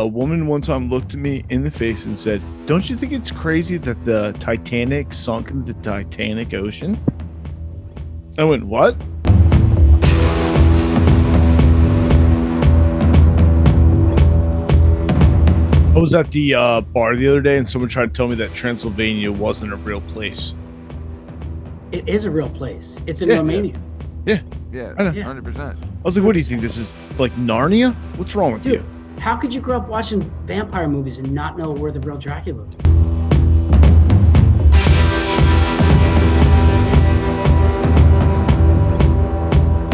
a woman one time looked at me in the face and said, "Don't you think it's crazy that the Titanic sunk into the Titanic Ocean?" I went, "What?" I was at the bar the other day and someone tried to tell me that Transylvania wasn't a real place. It is a real place. It's in Romania. Yeah. Yeah, I know. 100%. I was like, what do you think? This is like Narnia? What's wrong with you? How could you grow up watching vampire movies and not know where the real Dracula was?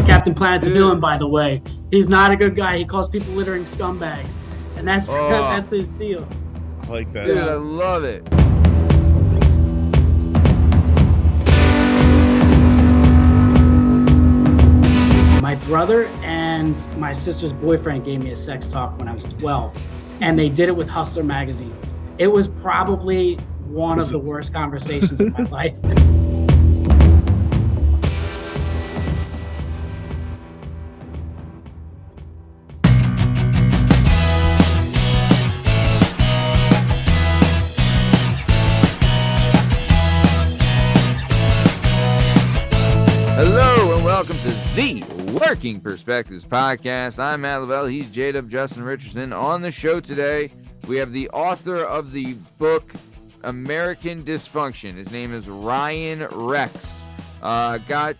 Captain Planet's a villain, by the way. He's not a good guy. He calls people littering scumbags. And that's that's his deal. I like that. Dude, I love it. My brother and my sister's boyfriend gave me a sex talk when I was 12, and they did it with Hustler magazines. It was probably one of the worst conversations of my life. Hello and welcome to the Working Perspectives Podcast. I'm Matt Lavelle. He's JDub, Justin Richardson. On the show today, we have the author of the book American Dysfunction. His name is Ryan Rex. This guy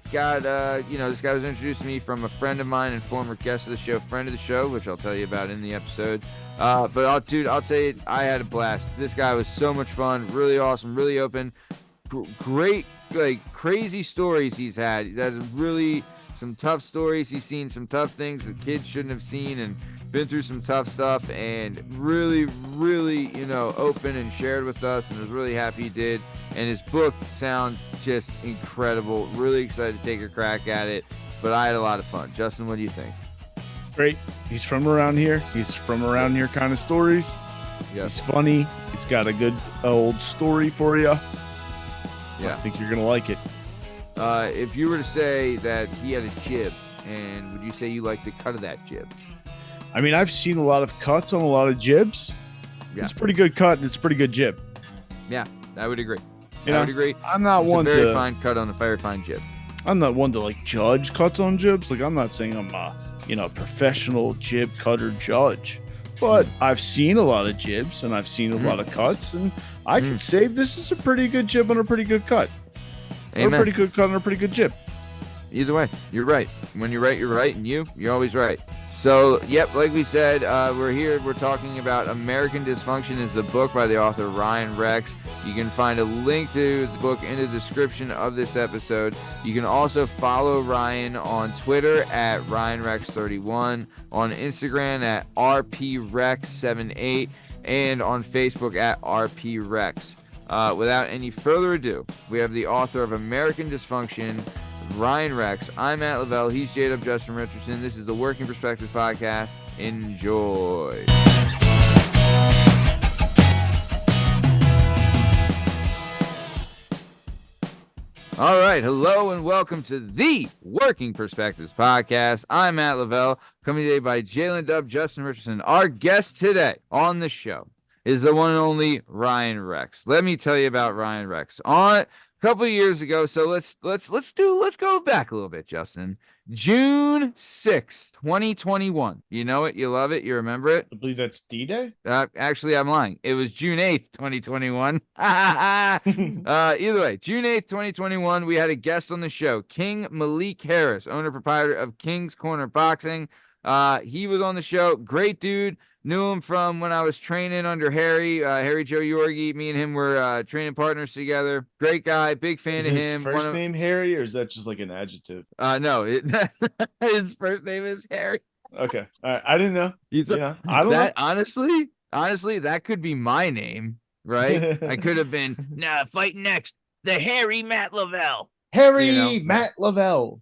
was introduced to me from a friend of mine and former guest of the show, friend of the show, which I'll tell you about in the episode. But I'll tell you, I had a blast. This guy was so much fun, really awesome, really open, great, like crazy stories he's had. He has really some tough stories. He's seen some tough things that kids shouldn't have seen and been through some tough stuff, and really, open and shared with us, and was really happy he did. And his book sounds just incredible. Really excited to take a crack at it, but I had a lot of fun. Justin, what do you think? Great. He's from around here. He's from around here kind of stories. Yes. He's funny. He's got a good old story for you. Yeah. I think you're going to like it. If you were to say that he had a jib, and would you say you like the cut of that jib? I mean, I've seen a lot of cuts on a lot of jibs. Yeah. It's a pretty good cut and it's a pretty good jib. Yeah, I would agree. I would agree. I'm not one a very to fine cut on a very fine jib. I'm not one to like judge cuts on jibs. Like, I'm not saying I'm a professional jib cutter judge, but I've seen a lot of jibs and I've seen a lot of cuts, and I can say this is a pretty good jib and a pretty good cut. Amen. Or a pretty good cut and a pretty good jib. Either way, you're right. When you're right, you're right, and you're always right. So, yep, like we said, we're here. We're talking about American Dysfunction is the book by the author Ryan Rex. You can find a link to the book in the description of this episode. You can also follow Ryan on Twitter at RyanRex31, on Instagram at RPRex78, and on Facebook at RPRex. Without any further ado, we have the author of American Dysfunction, Ryan Rex. I'm Matt Lavelle. He's JDub, Justin Richardson. This is the Working Perspectives Podcast. Enjoy. All right. Hello and welcome to the Working Perspectives Podcast. I'm Matt Lavelle, coming today by JDub, Justin Richardson. Our guest today on the show is the one and only Ryan Rex. Let me tell you about Ryan Rex. On a couple of years ago, so let's go back a little bit, Justin. June 6th, 2021. You know it, you love it, you remember it? I believe that's D-Day. Actually, I'm lying. It was June 8th, 2021. Either way, June 8th, 2021, we had a guest on the show, King Malik Harris, owner proprietor of King's Corner Boxing. He was on the show. Great dude. Knew him from when I was training under Harry Joe Yorgi. Me and him were training partners together. Great guy. Big fan Is of his him. first name Harry, or is that just like an adjective? No, his first name is Harry. Okay. All right. I didn't know. I don't know. Honestly, that could be my name, right? I could have been, fight next, the Harry Matt Lavelle. Harry Matt Lavelle.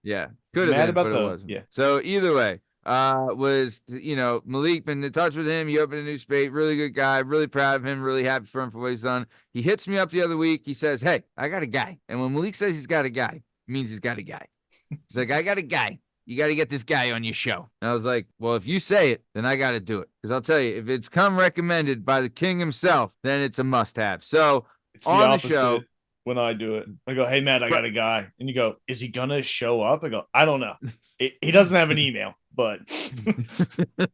Yeah. Could have been, about but it wasn't. Yeah. So either way, Malik, been in touch with him. He opened a new space. Really good guy. Really proud of him. Really happy for him for what he's done. He hits me up the other week. He says, "Hey, I got a guy." And when Malik says he's got a guy, it means he's got a guy. He's like, "I got a guy. you got to get this guy on your show. And I was like, well, if you say it, then I got to do it. Because I'll tell you, if it's come recommended by the king himself, then it's a must have. So It's the on the opposite show, when I do it. I go, hey, Matt, I got a guy. And you go, is he going to show up? I go, I don't know. He doesn't have an email, but.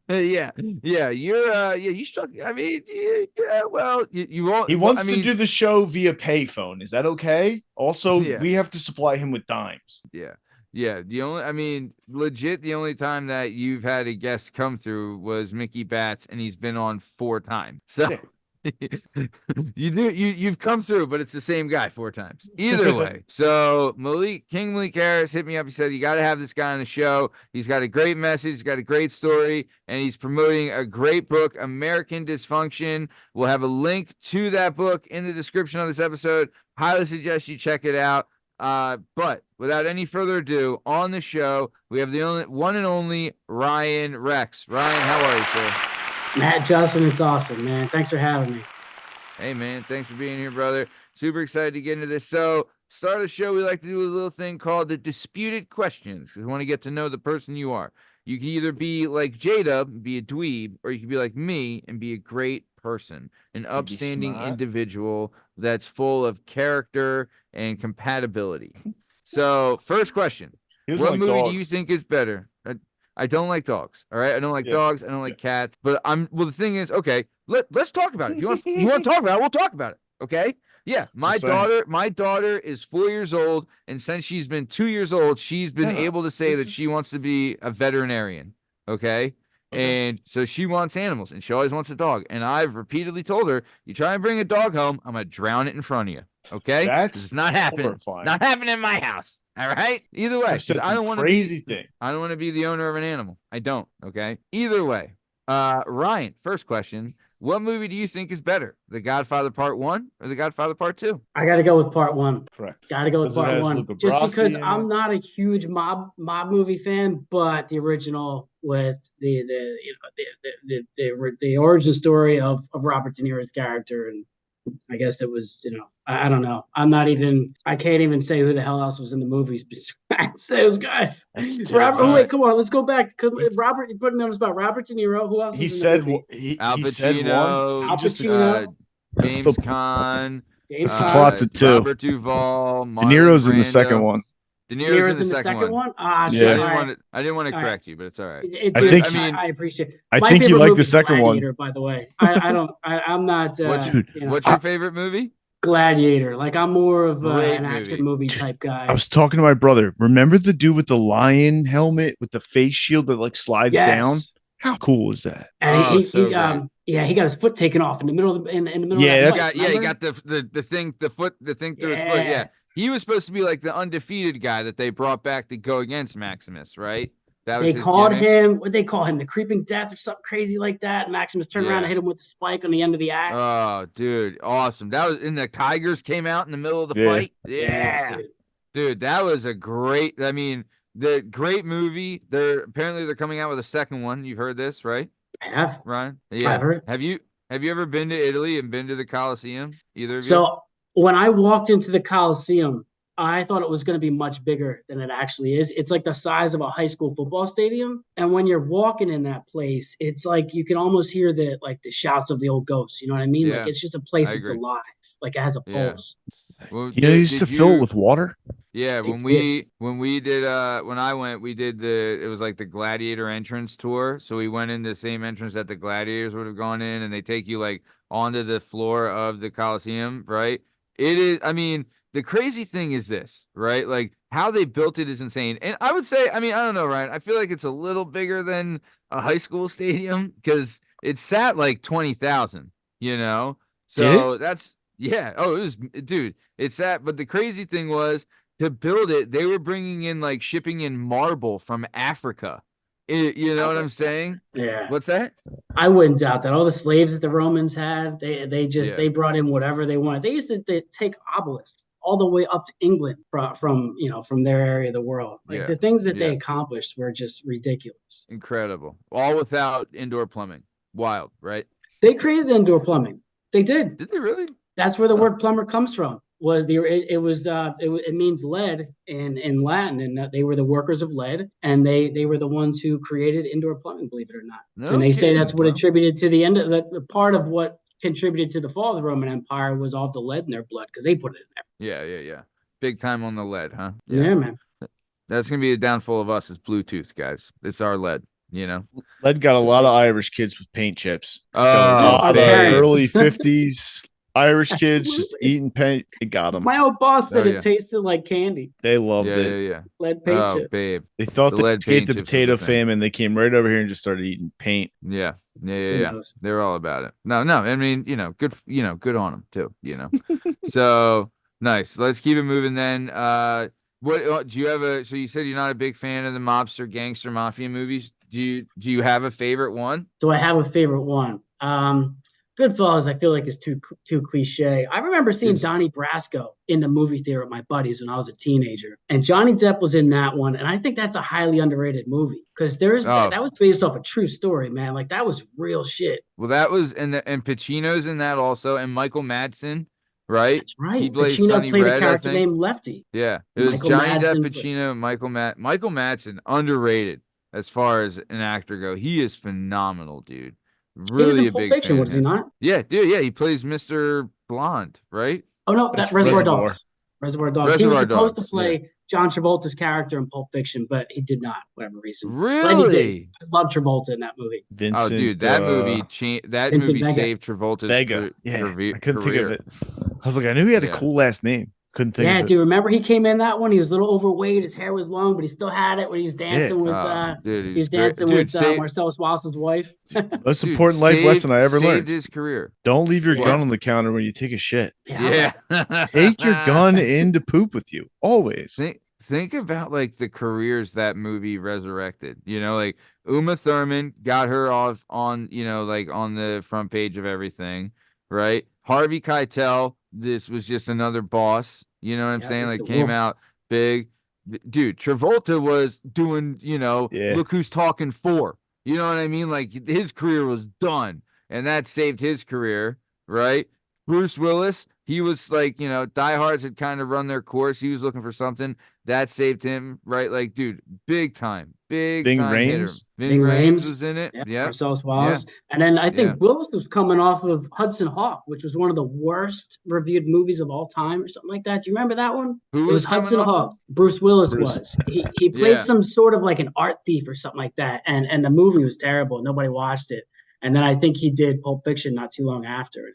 yeah. You struck. I mean, yeah, well, you won't. He wants I mean, to do the show via payphone. Is that okay? Also, we have to supply him with dimes. Yeah. Yeah, legit, the only time that you've had a guest come through was Mickey Batts, and he's been on 4 times. So you've come through, but it's the same guy 4 times. Either way. So Malik Harris hit me up. He said, you got to have this guy on the show. He's got a great message, he's got a great story, and he's promoting a great book, American Dysfunction. We'll have a link to that book in the description of this episode. Highly suggest you check it out. But without any further ado, on the show, we have the one and only Ryan Rex. Ryan, how are you, sir? Matt, Justin, it's awesome, man. Thanks for having me. Hey, man, thanks for being here, brother. Super excited to get into this. So, start of the show, we like to do a little thing called the disputed questions, because we want to get to know the person you are. You can either be like JDub and be a dweeb, or you can be like me and be a great person, an upstanding individual that's full of character and compatibility. So, first question. What movie do you think is better? I don't like dogs. All right. I don't like dogs. I don't like cats. But the thing is, okay, let's talk about it. You want to talk about it? We'll talk about it. Okay. Yeah. My daughter is 4 years old. And since she's been 2 years old, she's been able to say that she wants to be a veterinarian. Okay. And so she wants animals and she always wants a dog. And I've repeatedly told her, you try and bring a dog home, I'm going to drown it in front of you. Okay. It's not happening. Horrifying. Not happening in my house. All right. Either way, I don't want to be the owner of an animal. I don't. Okay. Either way. Ryan, first question. What movie do you think is better? The Godfather Part 1 or The Godfather Part 2? I got to go with Part 1. Correct. Got to go with Part 1. Just because I'm not a huge mob movie fan, but the original with the origin story of Robert De Niro's character, and I guess it was, I don't know. I can't even say who the hell else was in the movies besides those guys. Wait, come on, let's go back. Robert, you put me on the spot. Robert De Niro. Who else? Al Pacino, James Caan. It's the plot to 2. Robert Duvall. De Niro's in the second one. De Niro's in the second one. I didn't want to correct you, but it's all right. I appreciate it. I think you like the second one. By the way, I'm not. What's your favorite movie? Gladiator. Like, I'm more of an action movie type guy. I was talking to my brother. Remember the dude with the lion helmet with the face shield that like slides down? How cool is that? And he got his foot taken off in the middle of the he got the thing through his foot. Yeah. He was supposed to be like the undefeated guy that they brought back to go against Maximus, right? They called him, what they call him, the Creeping Death or something crazy like that. Maximus turned around and hit him with the spike on the end of the axe. Oh, dude, awesome. That was, and the tigers came out in the middle of the fight. Yeah. Dude, that was a great, the great movie. They're coming out with a second one. You've heard this, right? I have. Ryan? Yeah. I've heard. Have you ever been to Italy and been to the Colosseum? Either of you? So when I walked into the Colosseum, I thought it was going to be much bigger than it actually is. It's like the size of a high school football stadium. And when you're walking in that place, it's like you can almost hear the shouts of the old ghosts. You know what I mean? Yeah, like, it's just a place that's alive. Like, it has a pulse. Well, you used to fill it with water. Yeah, when I went, we did it was like the Gladiator entrance tour. So we went in the same entrance that the Gladiators would have gone in, and they take you like onto the floor of the Colosseum, right? It is, the crazy thing is this, right? Like, how they built it is insane. And I would say, I don't know, Ryan, I feel like it's a little bigger than a high school stadium because it sat like 20,000, So that's, yeah. Oh, it was, dude, it sat. But the crazy thing was, to build it, they were bringing in, like, shipping in marble from Africa. You know what I'm saying? Yeah. What's that? I wouldn't doubt that. All the slaves that the Romans had, they brought in whatever they wanted. They used to take obelisks all the way up to England from their area of the world. Like, the things that they accomplished were just ridiculous. Incredible. All without indoor plumbing. Wild, right? They created indoor plumbing. They did. Did they really? That's where the word plumber comes from. was it means lead in Latin, and they were the workers of lead, and they were the ones who created indoor plumbing, believe it or not. No and they say kidding, that's what bro. attributed to the end of the part of what contributed to the fall of the Roman Empire was all the lead in their blood because they put it in Yeah, yeah, yeah. Big time on the lead, huh? there. Yeah, man. That's gonna be the downfall of us is Bluetooth, guys. It's our lead, you know. Lead got a lot of Irish kids with paint chips. Oh, Got a lot our of parents. early 50s Irish kids just Absolutely. eating paint. It got them. My old boss said Oh, yeah. it tasted like candy. They loved Yeah, it. yeah, yeah. Lead paint Oh, chips. babe. They thought The they lead escaped paint the chips was potato the thing. famine. They came right over here and just started eating paint. Yeah, yeah, yeah, Who yeah. knows? They're all about it. No, I mean, good, good on them too, So nice. Let's keep it moving then. What do you have so you said you're not a big fan of the mobster, gangster, mafia movies. Do you have a favorite one? Do I have a favorite one? Goodfellas, I feel like is too cliche. I remember seeing It's- Donnie Brasco in the movie theater with my buddies when I was a teenager, and Johnny Depp was in that one, and I think that's a highly underrated movie because Oh. that was based off a true story, man. Like that was real shit. Well, that was and Pacino's in that also, and Michael Madsen, right? That's right. He plays Pacino Sonny played Red, a I character think. named Lefty. Yeah, it was Michael Johnny Depp, Madsen. Pacino, Michael Madsen, underrated as far as an actor go. He is phenomenal, dude. He was Really in a Pulp big Fiction, fan. was he not? Yeah, dude. Yeah, he plays Mr. Blonde, right? Oh no, That's that Reservoir Reservoir. Dogs. Reservoir Dogs. He was Reservoir supposed Dogs, to play John Travolta's character in Pulp Fiction, but he did not, for whatever reason. Glad he did. Really? I love Travolta in that movie. Vincent. Oh, dude, that movie Vincent Vega. saved Travolta's Vega. Yeah, career. I couldn't think of it. I was like, I knew he had a Yeah. cool last name. Couldn't think Yeah, of it. do you remember he came in that one? He was a little overweight. His hair was long, but he still had it when he was dancing with Dude, he was great. dancing Dude, with Marcellus Wallace's wife. Most important life lesson I ever saved learned. his career. Don't leave your Yeah. gun on the counter when you take a shit. Yeah. Take your gun into poop with you. Always. Think about like the careers that movie resurrected. Like Uma Thurman got her off on, like on the front page of everything, right? Harvey Keitel, this was just another boss. You know what I'm saying? Like came out big. Dude, Travolta was doing, Look Who's Talking 4. You know what I mean? Like his career was done, and that saved his career, right? Bruce Willis, he was like, diehards had kind of run their course. He was looking for something that saved him, right? Like, dude, big time Ving hitter. Rhames? Ving Rhames was in it. Yeah. Marcellus Wallace. And then I think Willis was coming off of Hudson Hawk, which was one of the worst reviewed movies of all time or something like that. Do you remember that one? Who it was Hudson Hawk. Bruce Willis was. He played some sort of like an art thief or something like that. And the movie was terrible. Nobody watched it. And then I think he did Pulp Fiction not too long after.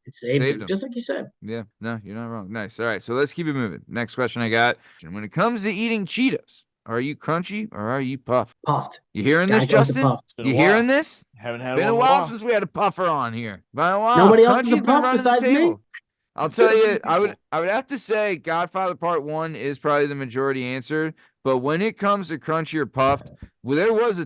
It saved him, just like you said. Yeah, no, you're not wrong. Nice. All right, so let's keep it moving. Next question I got. When it comes to eating Cheetos, are you crunchy or are you puffed? Puffed. You hearing this, Justin? Been You a while. hearing this? Haven't had Been one a in while since we had a puffer on here. Been a while. Nobody else is Crunchy's a been puff running the besides me? table. I'll tell you, I would have to say Godfather Part 1 is probably the majority answer. But when it comes to crunchy or puffed, well, there was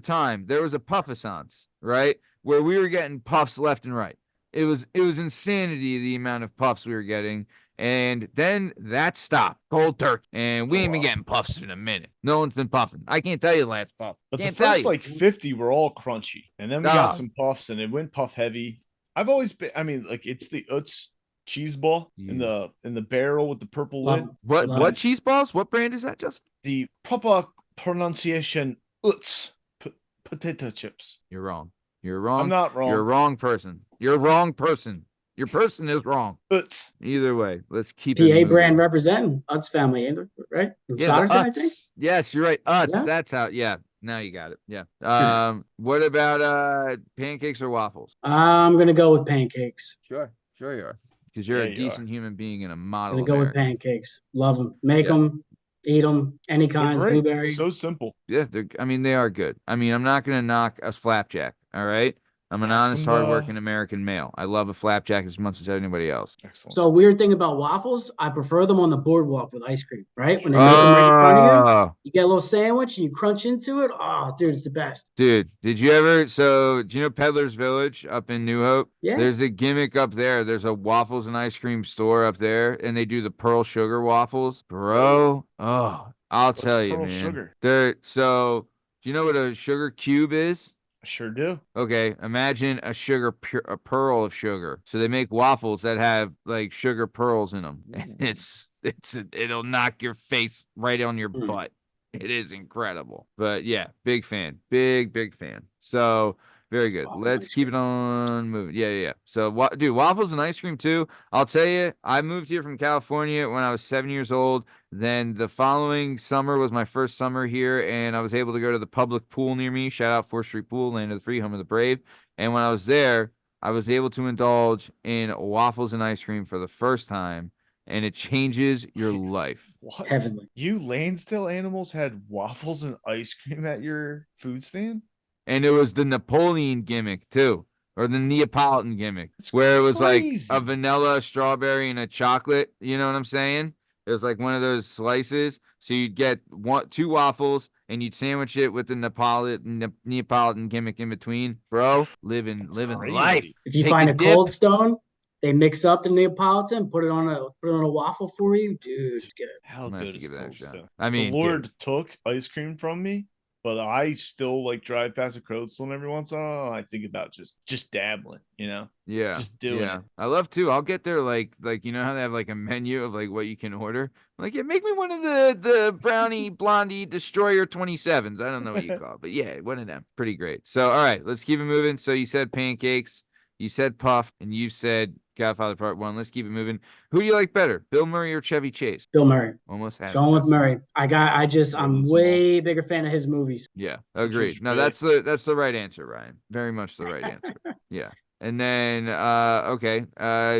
a puffissance, right? Where we were getting puffs left and right. It was insanity the amount of puffs we were getting. And then that stopped cold turkey. And we ain't been getting puffs in a minute. No one's been puffing. I can't tell you the last puff. But Can't the tell first you. like 50 were all crunchy. And then we got some puffs and it went puff heavy. I've always been, like it's the Utz cheese ball in the barrel with the purple lid. What cheese balls? What brand is that, Justin? The proper pronunciation Utz potato chips. You're wrong. You're wrong. I'm not wrong. You're a wrong person. You're a wrong person. Your person is wrong. Utz. Either way, let's keep PA it moving. brand representing Utz family, right? Solderson, I think. Yes, you're right. Utz. Yeah. That's how. Yeah. Now you got it. Yeah. What about pancakes or waffles? I'm gonna go with pancakes. Sure you are. Because you're a decent human being and a model. I'm gonna go with pancakes. Love them. Make them. Eat them. Any kinds. Blueberry. So simple. Yeah, they are good. I'm not gonna knock a flapjack. All right. I'm an honest, hardworking American male. I love a flapjack as much as anybody else. Excellent. So weird thing about waffles, I prefer them on the boardwalk with ice cream, right? When they make them right in front of you, you get a little sandwich and you crunch into it. Oh, dude, it's the best. Dude, do you know Peddler's Village up in New Hope? Yeah. There's a gimmick up there. There's a waffles and ice cream store up there, and they do the pearl sugar waffles. Bro, I'll tell you, man. Sugar? So, do you know what a sugar cube is? I sure do. Okay, imagine a pearl of sugar. So they make waffles that have like sugar pearls in them. And it'll knock your face right on your butt. It is incredible. But yeah, big fan. Big fan. So very good. Let's keep it on moving. Yeah. So dude, waffles and ice cream too. I'll tell you, I moved here from California when I was 7 years old. Then the following summer was my first summer here, and I was able to go to the public pool near me. Shout out 4th Street Pool, land of the free, home of the brave. And when I was there, I was able to indulge in waffles and ice cream for the first time, and it changes your life. What? Heavenly. You Lansdale animals had waffles and ice cream at your food stand? And it was the Napoleon gimmick too, or the Neapolitan gimmick, where it was crazy. like a vanilla, a strawberry, and a chocolate. You know what I'm saying? It was like one of those slices. So you'd get two waffles and you'd sandwich it with the Neapolitan gimmick in between. Bro, living crazy. life. If you Take find a dip. Cold Stone, they mix up the Neapolitan, put it on a waffle for you, dude. It's good. How good is Cold Stone? I mean, the Lord took ice cream from me, but I still like drive past a Cold Stone every once in a while. I think about just dabbling, you know? Yeah. Just doing it. I love too. I'll get there like you know how they have like a menu of like what you can order. I'm like, yeah, make me one of the brownie blondie destroyer 27s. I don't know what you call it, but yeah, one of them. Pretty great. So all right, let's keep it moving. So you said pancakes, you said puff, and you said Godfather Part 1. Let's keep it moving. Who do you like better, Bill Murray or Chevy Chase? Bill Murray. Almost had going with Murray. I'm way bigger fan of his movies. Yeah, agreed. No, that's the right answer, Ryan. Very much the right answer. Yeah. And then okay,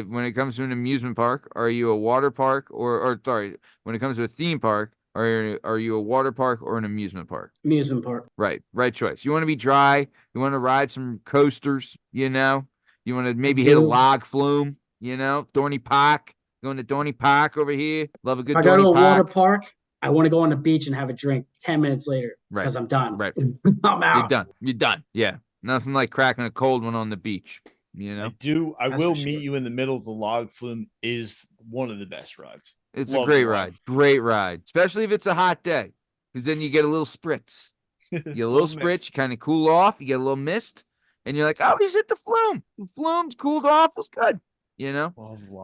when it comes to an amusement park, are you a water park or sorry, when it comes to a theme park, are you a water park or an amusement park? Amusement park. Right choice. You want to be dry, you want to ride some coasters, you know? You want to maybe hit a log flume, you know? Dorney Park. Going to Dorney Park over here. Love a good Dorney Park. I go to a water park, I want to go on the beach and have a drink 10 minutes later because I'm done. Right. I'm out. You're done. Yeah. Nothing like cracking a cold one on the beach, you know? I will meet you in the middle of the log flume is one of the best rides. It's a great ride. Great ride. Especially if it's a hot day. Because then you get a little spritz. You get a little spritz, you kind of cool off, you get a little mist, and you're like, oh, he's hit the flume. The flume's cooled off, was good. You know?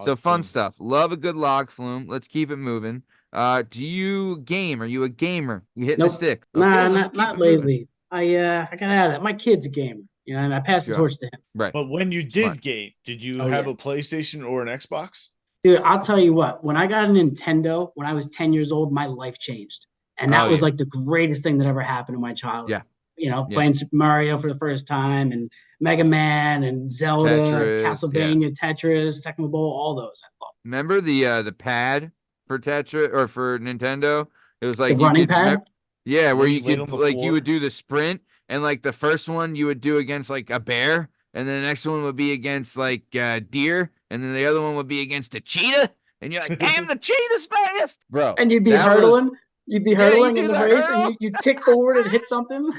So fun stuff. Love a good log flume. Let's keep it moving. Do you game? Are you a gamer? You hitting the stick? Okay, not lately. I got out of that. My kid's a gamer. You know, and I passed the torch to him. Right. But when you did game, did you have a PlayStation or an Xbox? Dude, I'll tell you what. When I got a Nintendo when I was 10 years old, my life changed. And that was like the greatest thing that ever happened in my childhood. Yeah. You know, playing Super Mario for the first time and Mega Man and Zelda, Tetris, Castlevania, Tetris, Tecmo Bowl, all those. I love. Remember the pad for Tetris or for Nintendo? It was like the running pad. Where you could like you would do the sprint and like the first one you would do against like a bear, and then the next one would be against like deer, and then the other one would be against a cheetah, and you're like, damn, the cheetah's fast, bro. And you'd be hurtling. You'd be hurtling in the race, and you'd kick forward and hit something.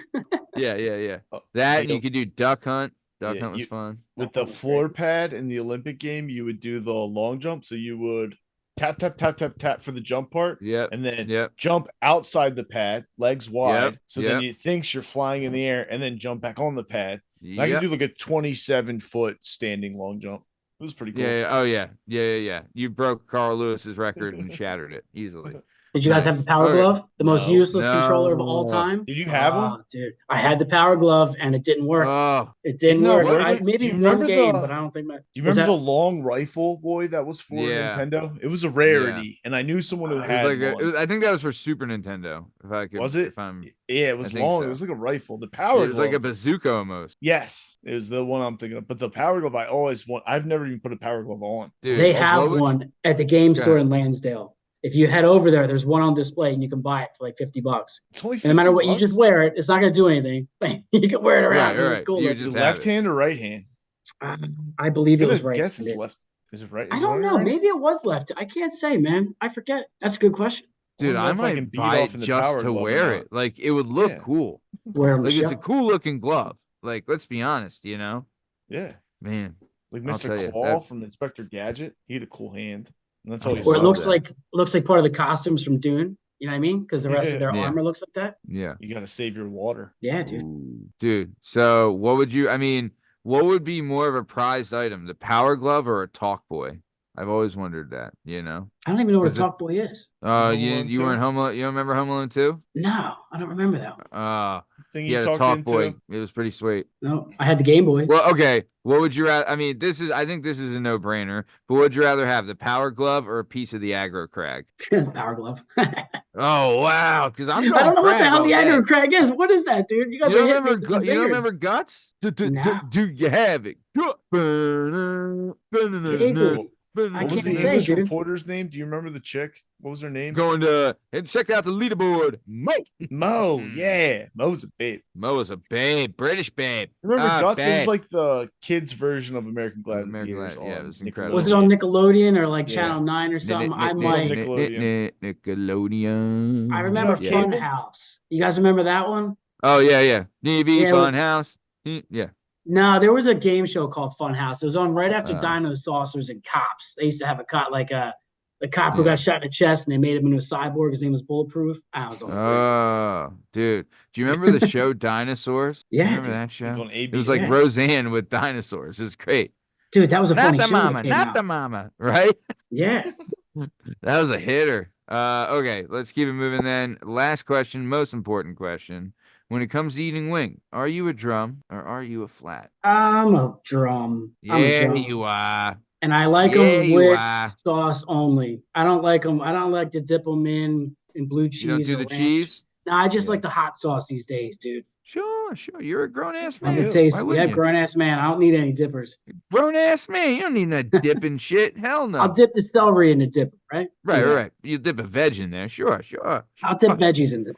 Yeah. That, and you could do duck hunt. Duck hunt was fun. With the floor pad in the Olympic game, you would do the long jump. So you would tap for the jump part. Yeah. And then jump outside the pad, legs wide. So then you think you're flying in the air, and then jump back on the pad. I could do like a 27-foot standing long jump. It was pretty cool. Yeah. Oh, yeah. You broke Carl Lewis's record and shattered it easily. Did you guys have the Power Glove? The most useless controller of all time? Did you have one? Dude, I had the Power Glove and it didn't work. It didn't work. Maybe one game, but I don't think that. Do you remember the long rifle, boy, that was for Nintendo? It was a rarity, and I knew someone who had one. I think that was for Super Nintendo. If I could, was it? Yeah, it was long. So. It was like a rifle. The Power Glove. It was like a bazooka almost. Yes, it was the one I'm thinking of. But the Power Glove, I always want. I've never even put a Power Glove on. Dude, they have one at the game store in Lansdale. If you head over there's one on display and you can buy it for like $50. It's only $50. And no matter what, you just wear it. It's not going to do anything. You can wear it around. Right. Cool. Is it left hand or right hand? I believe it was right. I guess it's left. Is it right? I don't know. Maybe it was left. I can't say, man. I forget. That's a good question. Dude, I might buy it just to wear it. Like, it would look cool. Like, it's a cool looking glove. Like, let's be honest, you know? Yeah. Man. Like Mr. Claw from Inspector Gadget. He had a cool hand. And that's all or it looks like part of the costumes from Dune. You know what I mean? Because the rest of their Yeah. armor looks like that. Yeah. You got to save your water. Yeah, dude. Ooh. Dude, so what would be more of a prized item, the Power Glove or a Talk Boy? I've always wondered that, you know? I don't even know what a 'Cause it- Talk Boy is. Home you Alone you weren't 2? Home Alone, you don't remember Home Alone 2? No, I don't remember that one. Thing He you had a talked Talk into? Boy. It was pretty sweet. No, I had the Game Boy. Well, okay. What would you rather? I mean, I think this is a no-brainer, but would you rather have the Power Glove or a piece of the aggro crag? Power Glove. Oh, wow. Because I'm I going don't know what the crag hell all the day. aggro crag is. What is that, dude? You guys You are don't hitting me remember, with some you don't zingers. remember Guts? No. Do you have it? Vaguely. I What was can't the say, English dude. reporter's name? Do you remember the chick? What was her name? Going to and check out the leaderboard. Mo. Yeah, Mo's a babe. Mo is a babe, British babe. Remember Guts? It was babe. like the kids' version of American Gladiators. Yeah, it was on incredible. Was it on Nickelodeon or like Yeah. Channel 9 or something? I'm It's on like, Nickelodeon. I remember You have cable? Funhouse. You guys remember that one? Oh yeah. TV Yeah, Funhouse. Yeah. No, there was a game show called Funhouse. It was on right after Oh. Dino Saucers and Cops. They used to have a cop the cop who Yeah. got shot in the chest and they made him into a cyborg. His name was Bulletproof. I was on. Oh, dude. Do you remember the show Dinosaurs? Do Yeah, you remember dude. that show? On It was like ABC. Roseanne with dinosaurs. It was great. Dude, that was a Not funny the show when mama, it came not out. the mama, right? Yeah. That was a hitter. Okay, let's keep it moving then. Last question, most important question. When it comes to eating wing, are you a drum or are you a flat? I'm a drum. I'm a Yeah, drum. you are. And I like Yeah, them you with are. sauce only. I don't like them. I don't like to dip them in blue cheese. You don't do or the ranch. cheese? No, I just Yeah. like the hot sauce these days, dude. Sure. You're a grown ass Let man. me taste. Why Yeah, wouldn't you? grown ass man. I don't need any dippers. Grown ass man. You don't need no dipping shit. Hell no. I'll dip the celery in the dipper, right? Right. You dip a veg in there. Sure. I'll dip veggies in the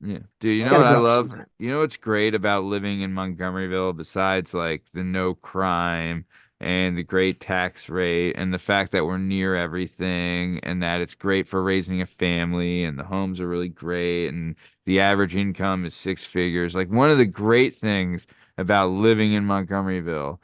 Yeah. Dude, you know Gotta what I grow up love? sometime. You know what's great about living in Montgomeryville besides like the no crime and the great tax rate and the fact that we're near everything and that it's great for raising a family and the homes are really great and the average income is six figures. Like one of the great things about living in Montgomeryville,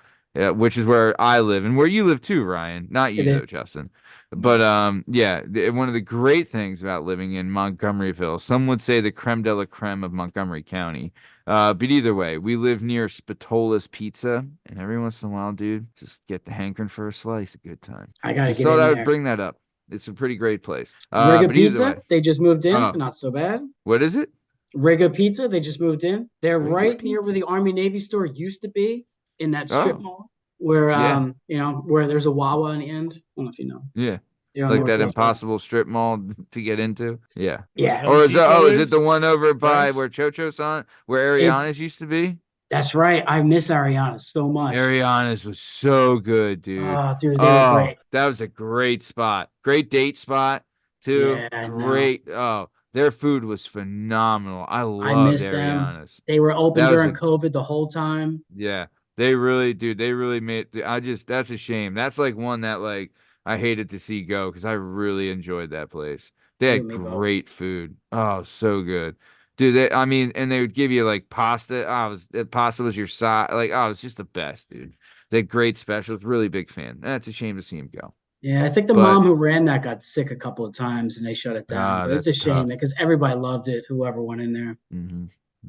which is where I live and where you live too, Ryan. Not you It is. though, Justin. But one of the great things about living in Montgomeryville, some would say the creme de la creme of Montgomery County. But either way, we live near Spatola's Pizza, and every once in a while, dude, just get the hankering for a slice. A good time. I gotta Just get thought in I would there. bring that up. It's a pretty great place. Riga But either Pizza. way, They just moved in. Oh. Not so bad. what is it? Riga Pizza. They just moved in. They're Riga right near Pizza. where the Army Navy store used to be in that strip Oh. mall where Yeah. where there's a Wawa in the end. I don't know if you know. Yeah, They're on like that Northwest impossible strip mall to get into. Yeah. Yeah. Or is it? Depot Is it the one over by Thanks. where Chocho's on, where Ariana's used to be? That's right. I miss Ariana so much. Ariana's was so good, dude. Oh, dude, they were great. That was a great spot. Great date spot, too. Yeah, I know. Great. Oh, their food was phenomenal. I miss loved them. Ariana's. They were open That was during COVID the whole time. Yeah, they really, dude. They really made. That's a shame. That's like one that like I hated to see go because I really enjoyed that place. They had You and me both. great food. Oh, so good. Dude, and they would give you like pasta. Pasta was your side. Like, it was just the best, dude. They had great specials. Really big fan. That's a shame to see him go. Yeah, I think the But- mom who ran that got sick a couple of times and they shut it down. But it's a that's shame tough. because everybody loved it, whoever went in there. Mm-hmm.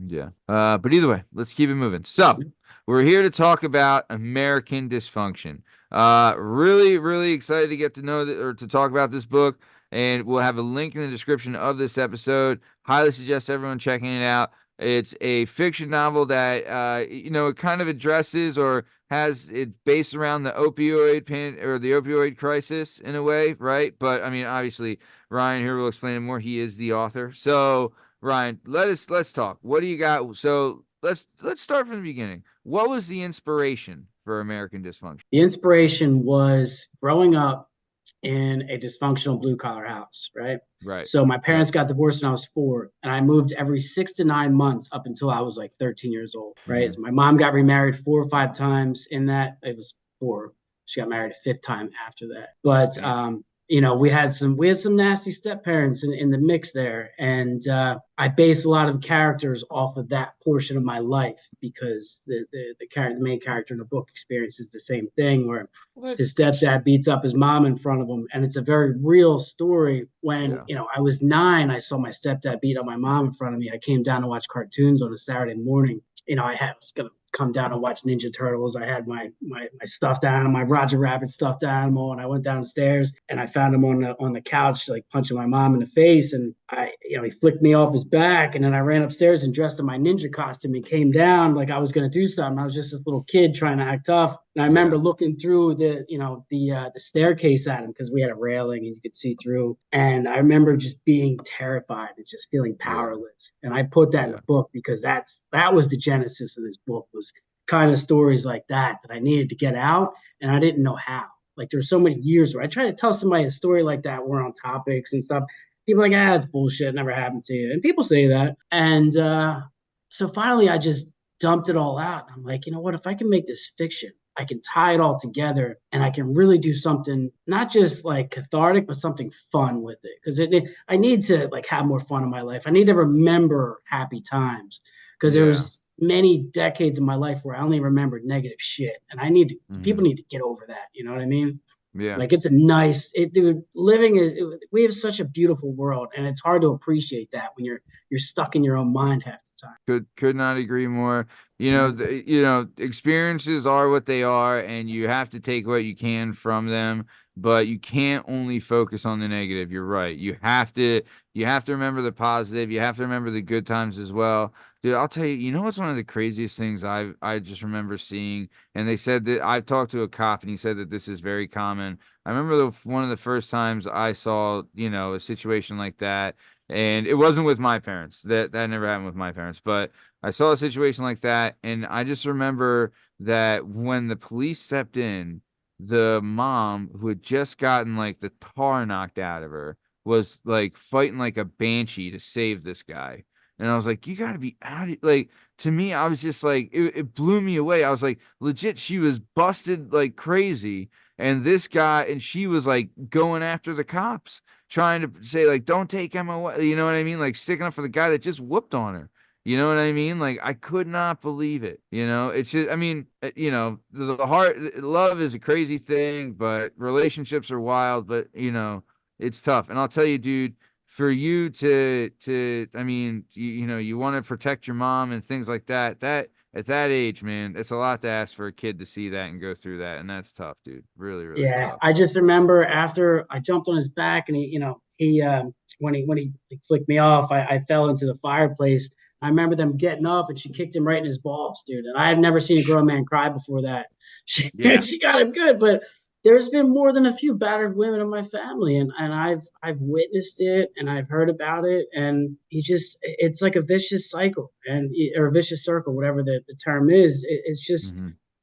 Yeah. But either way, let's keep it moving. So we're here to talk about American Dysfunction. Really, really excited to get to know or to talk about this book. And we'll have a link in the description of this episode. Highly suggest everyone checking it out. It's a fiction novel that, it kind of addresses or has it based around the opioid crisis in a way, right? But I mean, obviously, Ryan here will explain it more. He is the author. So, Ryan, let's talk. What do you got? So let's start from the beginning. What was the inspiration for American Dysfunction? The inspiration was growing up in a dysfunctional blue collar house, right? Right. So my parents got divorced when I was 4, and I moved every 6 to 9 months up until I was like 13 years old, right? Mhm. My mom got remarried 4 or 5 times in that. It was 4. She got married a 5th time after that. But we had some nasty step parents in the mix there, and I base a lot of the characters off of that portion of my life because the main character in the book experiences the same thing where his stepdad beats up his mom in front of him, and it's a very real story. When I was 9, I saw my stepdad beat up my mom in front of me. I came down to watch cartoons on a Saturday morning. I was gonna come down and watch Ninja Turtles. I had my stuffed animal, my Roger Rabbit stuffed animal, and I went downstairs and I found him on the couch, like punching my mom in the face. And he flicked me off his back, and then I ran upstairs and dressed in my ninja costume and came down like I was gonna do something. I was just this little kid trying to act tough. And I remember looking through the staircase at him because we had a railing and you could see through. And I remember just being terrified and just feeling powerless. And I put that in the book because that was the genesis of this book, was kind of stories like that I needed to get out, and I didn't know how. Like there were so many years where I tried to tell somebody a story like that, we're on topics and stuff. People are like, it's bullshit, it never happened to you. And people say that. And so finally I just dumped it all out. I'm like, you know what, if I can make this fiction, I can tie it all together and I can really do something, not just like cathartic, but something fun with it. Because I need to like have more fun in my life. I need to remember happy times because there's many decades of my life where I only remembered negative shit. And people need to get over that. You know what I mean? Yeah. Like it's dude, we have such a beautiful world, and it's hard to appreciate that when you're stuck in your own mind half the time. Could not agree more. Experiences are what they are, and you have to take what you can from them, but you can't only focus on the negative. You're right. You have to remember the positive. You have to remember the good times as well. Dude, I'll tell you, what's one of the craziest things I just remember seeing, and they said that I've talked to a cop and he said that this is very common. I remember one of the first times I saw, a situation like that, and it wasn't with my parents. That never happened with my parents, but I saw a situation like that, and I just remember that when the police stepped in, the mom who had just gotten like the tar knocked out of her was like fighting like a banshee to save this guy. And I was like, you got to be out of like, to me, I was just like, it blew me away. I was like, legit, she was busted like crazy. And this guy, and she was like going after the cops, trying to say, like, don't take him away. You know what I mean? Like sticking up for the guy that just whooped on her. You know what I mean? Like, I could not believe it. It's just, I mean, the heart, love is a crazy thing, but relationships are wild, but, it's tough. And I'll tell you, dude, for you I mean, you want to protect your mom and things like that, at that age, man, it's a lot to ask for a kid to see that and go through that. And that's tough, dude. Really, really tough. I just remember after I jumped on his back and he when he flicked me off, I fell into the fireplace. I remember them getting up and she kicked him right in his balls, dude. And I have never seen a grown man cry before that. She got him good, but there's been more than a few battered women in my family, and I've witnessed it and I've heard about it, and it's like a vicious cycle or a vicious circle, whatever the term is. It's just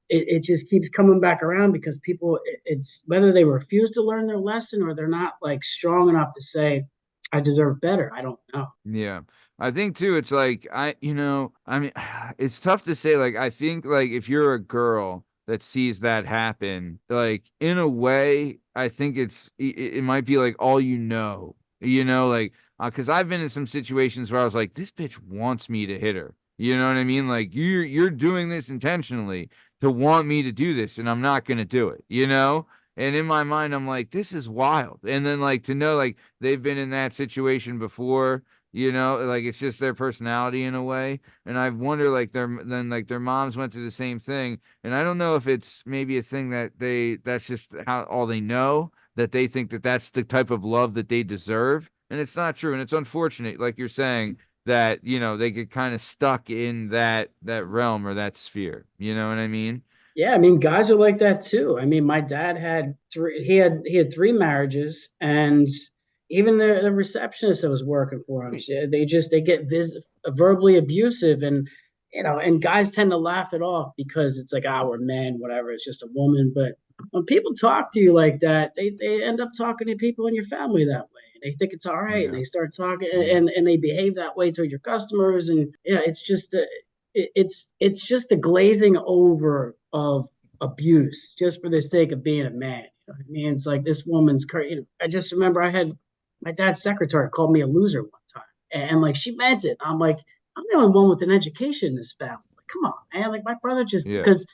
it just keeps coming back around because people, it's whether they refuse to learn their lesson or they're not like strong enough to say, I deserve better. I don't know. Yeah. I think too, it's like, I mean, it's tough to say. Like, I think like if you're a girl that sees that happen, like in a way, I think it might be like all like, because I've been in some situations where I was like, this bitch wants me to hit her. You know what I mean? Like you're doing this intentionally to want me to do this, and I'm not gonna do it. And in my mind, I'm like, this is wild. And then like to know like they've been in that situation before. Like it's just their personality in a way. And I wonder, like, their moms went through the same thing. And I don't know if it's maybe a thing that's just how all they know, that they think that that's the type of love that they deserve. And it's not true. And it's unfortunate, like you're saying, that, they get kind of stuck in that realm or that sphere. You know what I mean? Yeah, I mean, guys are like that too. I mean, my dad had he had 3 marriages, and even the receptionist that was working for him, they get verbally abusive, and and guys tend to laugh it off because it's like, we're men, whatever, it's just a woman. But when people talk to you like that, they end up talking to people in your family that way. They think it's all right, and they start talking, and they behave that way toward your customers, and it's just it's just the glazing over of abuse just for the sake of being a man. You know what I mean? It's like this woman's crazy. I just remember I had my dad's secretary called me a loser one time, and like she meant it. I'm like, I'm the only one with an education in this family. Like, come on, man. Like my brother just Yeah. because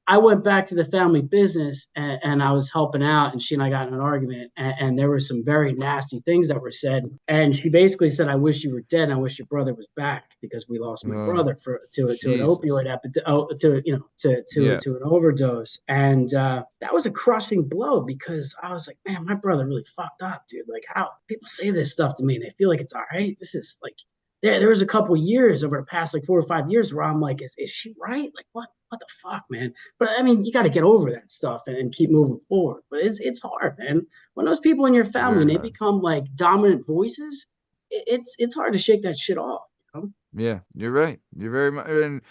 I went back to the family business and I was helping out, and she and I got in an argument, and there were some very nasty things that were said. And she basically said, "I wish you were dead. And I wish your brother was back because we lost my brother to an opioid to an overdose." And that was a crushing blow because I was like, "Man, my brother really fucked up, dude. Like, how people say this stuff to me and they feel like it's all right. This is like." There was a couple years over the past like 4 or 5 years where I'm like, is she right? Like what the fuck, man? But I mean, you got to get over that stuff and keep moving forward. But it's hard, man. When those people in your family and they become like dominant voices, it's hard to shake that shit off. You know? Yeah, you're right. You're very much, and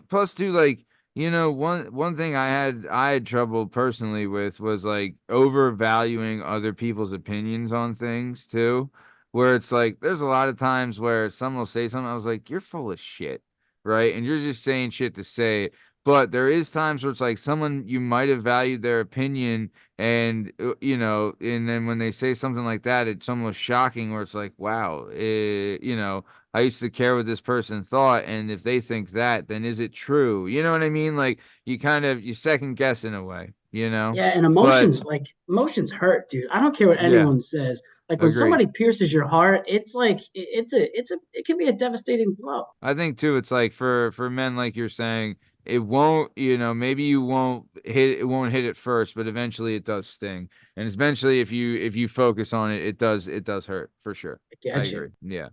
plus too, like, you know, one thing I had trouble personally with was like overvaluing other people's opinions on things too, where it's like there's a lot of times where someone will say something, I was like, you're full of shit, right? And you're just saying shit to say it. But there is times where it's like someone you might have valued their opinion, and you know, and then when they say something like that, it's almost shocking, where it's like, wow, you know, I used to care what this person thought, and if they think that, then is it true? You know what I mean? Like you second guess in a way, you know? Yeah, and But emotions hurt, dude. I don't care what yeah, anyone says. Like when agreed. somebody pierces your heart, it's like it can be a devastating blow. I think too, it's like for men, like you're saying, it won't, you know, maybe you won't hit it first, but eventually it does sting. And eventually if you focus on it, it does hurt for sure. I agree. Yeah,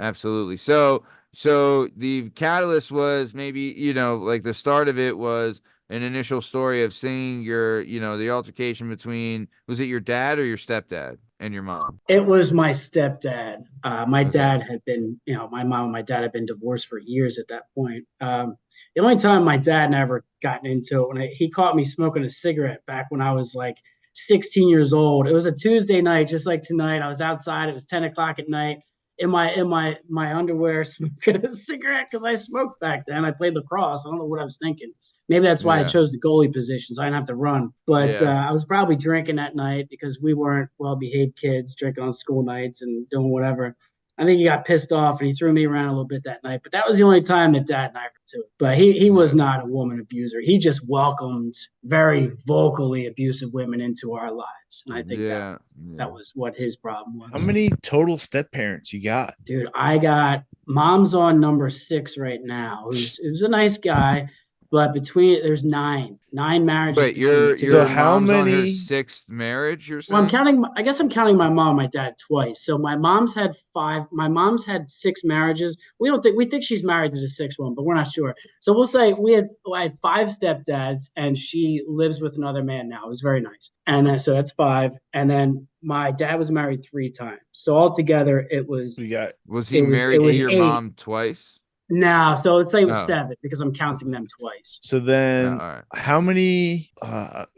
absolutely. So the catalyst was maybe, you know, like the start of it was an initial story of seeing your, you know, the altercation between, was it your dad or your stepdad and your mom? It was my stepdad. My Okay. dad had been, my mom and my dad had been divorced for years at that point. The only time my dad never gotten into it when he caught me smoking a cigarette back when I was like 16 years old. It was a Tuesday night, just like tonight. I was outside. It was 10 o'clock at night in my underwear smoking a cigarette because I smoked back then. I played lacrosse. I don't know what I was thinking. Maybe that's why I chose the goalie position, so I didn't have to run. But I was probably drinking that night because we weren't well-behaved kids, drinking on school nights and doing whatever. I think he got pissed off and he threw me around a little bit that night. But that was the only time that Dad and I were to it. But he was not a woman abuser. He just welcomed very vocally abusive women into our lives. And I think that was what his problem was. How many total step parents you got? Dude, I got mom's on number 6 right now. Who's a nice guy. But there's nine marriages. Wait, your so how mom's many? On her 6th marriage? You're saying? Well, I guess I'm counting my mom and my dad twice. So my mom's had 5. My mom's had 6 marriages. We think she's married to the 6th one, but we're not sure. So we'll say I had 5 stepdads, and she lives with another man now. It was very nice, and then, so that's 5. And then my dad was married 3 times. So altogether, it was. Was he married to your 8. mom twice? No, so let's say it was 7 because I'm counting them twice. So then, how many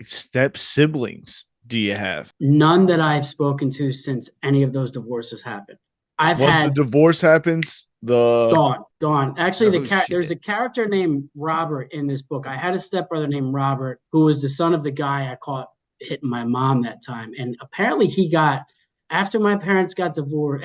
step siblings do you have? None that I've spoken to since any of those divorces happened. Once the divorce happens, gone. Actually, there's a character named Robert in this book. I had a stepbrother named Robert who was the son of the guy I caught hitting my mom that time, and apparently he got. After our parents got divorced,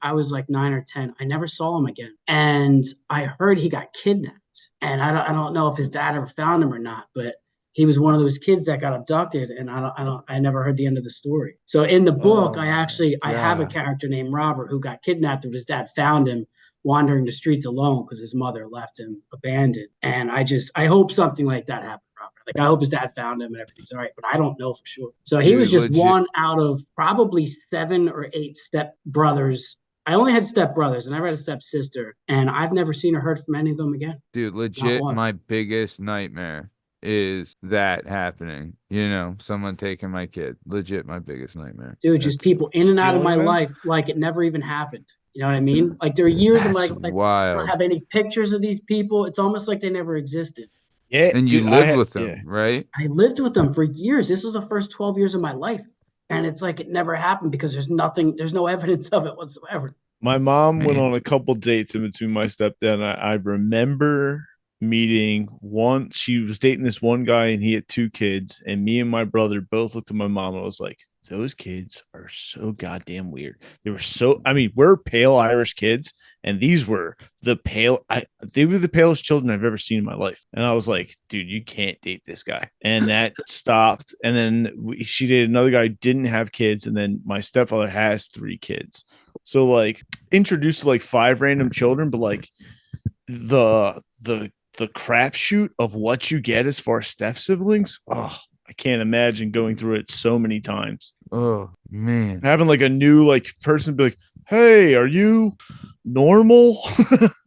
I was like 9 or 10. I never saw him again. And I heard he got kidnapped. And I don't know if his dad ever found him or not, but he was one of those kids that got abducted, and I never heard the end of the story. So in the book, I have a character named Robert who got kidnapped, and his dad found him wandering the streets alone because his mother left him abandoned. And I hope something like that happened. Like, I hope his dad found him and everything's all right, but I don't know for sure. So he was just one out of probably 7 or 8 step brothers. I only had step brothers and I never had a step sister, and I've never seen or heard from any of them again. Dude, legit, my biggest nightmare is that happening. You know, someone taking my kid. Legit, my biggest nightmare. Dude, just people in and out of my life like it never even happened. You know what I mean? Like there are years of like I don't have any pictures of these people. It's almost like they never existed. Yeah, and you lived with them, right? I lived with them for years. This was the first 12 years of my life. And it's like it never happened because there's no evidence of it whatsoever. My mom went on a couple dates in between my stepdad and I remember meeting one. She was dating this one guy and he had 2 kids. And me and my brother both looked at my mom and was like, those kids are so goddamn weird. They were so, I mean, we're pale Irish kids, and these were they were the palest children I've ever seen in my life. And I was like, dude, you can't date this guy. And that stopped. And then she dated another guy who didn't have kids. And then my stepfather has 3 kids. So like introduced to like 5 random children, but like the crapshoot of what you get as far as step siblings. Oh, I can't imagine going through it so many times. Oh man, Having like a new like person be like, "Hey, are you normal?"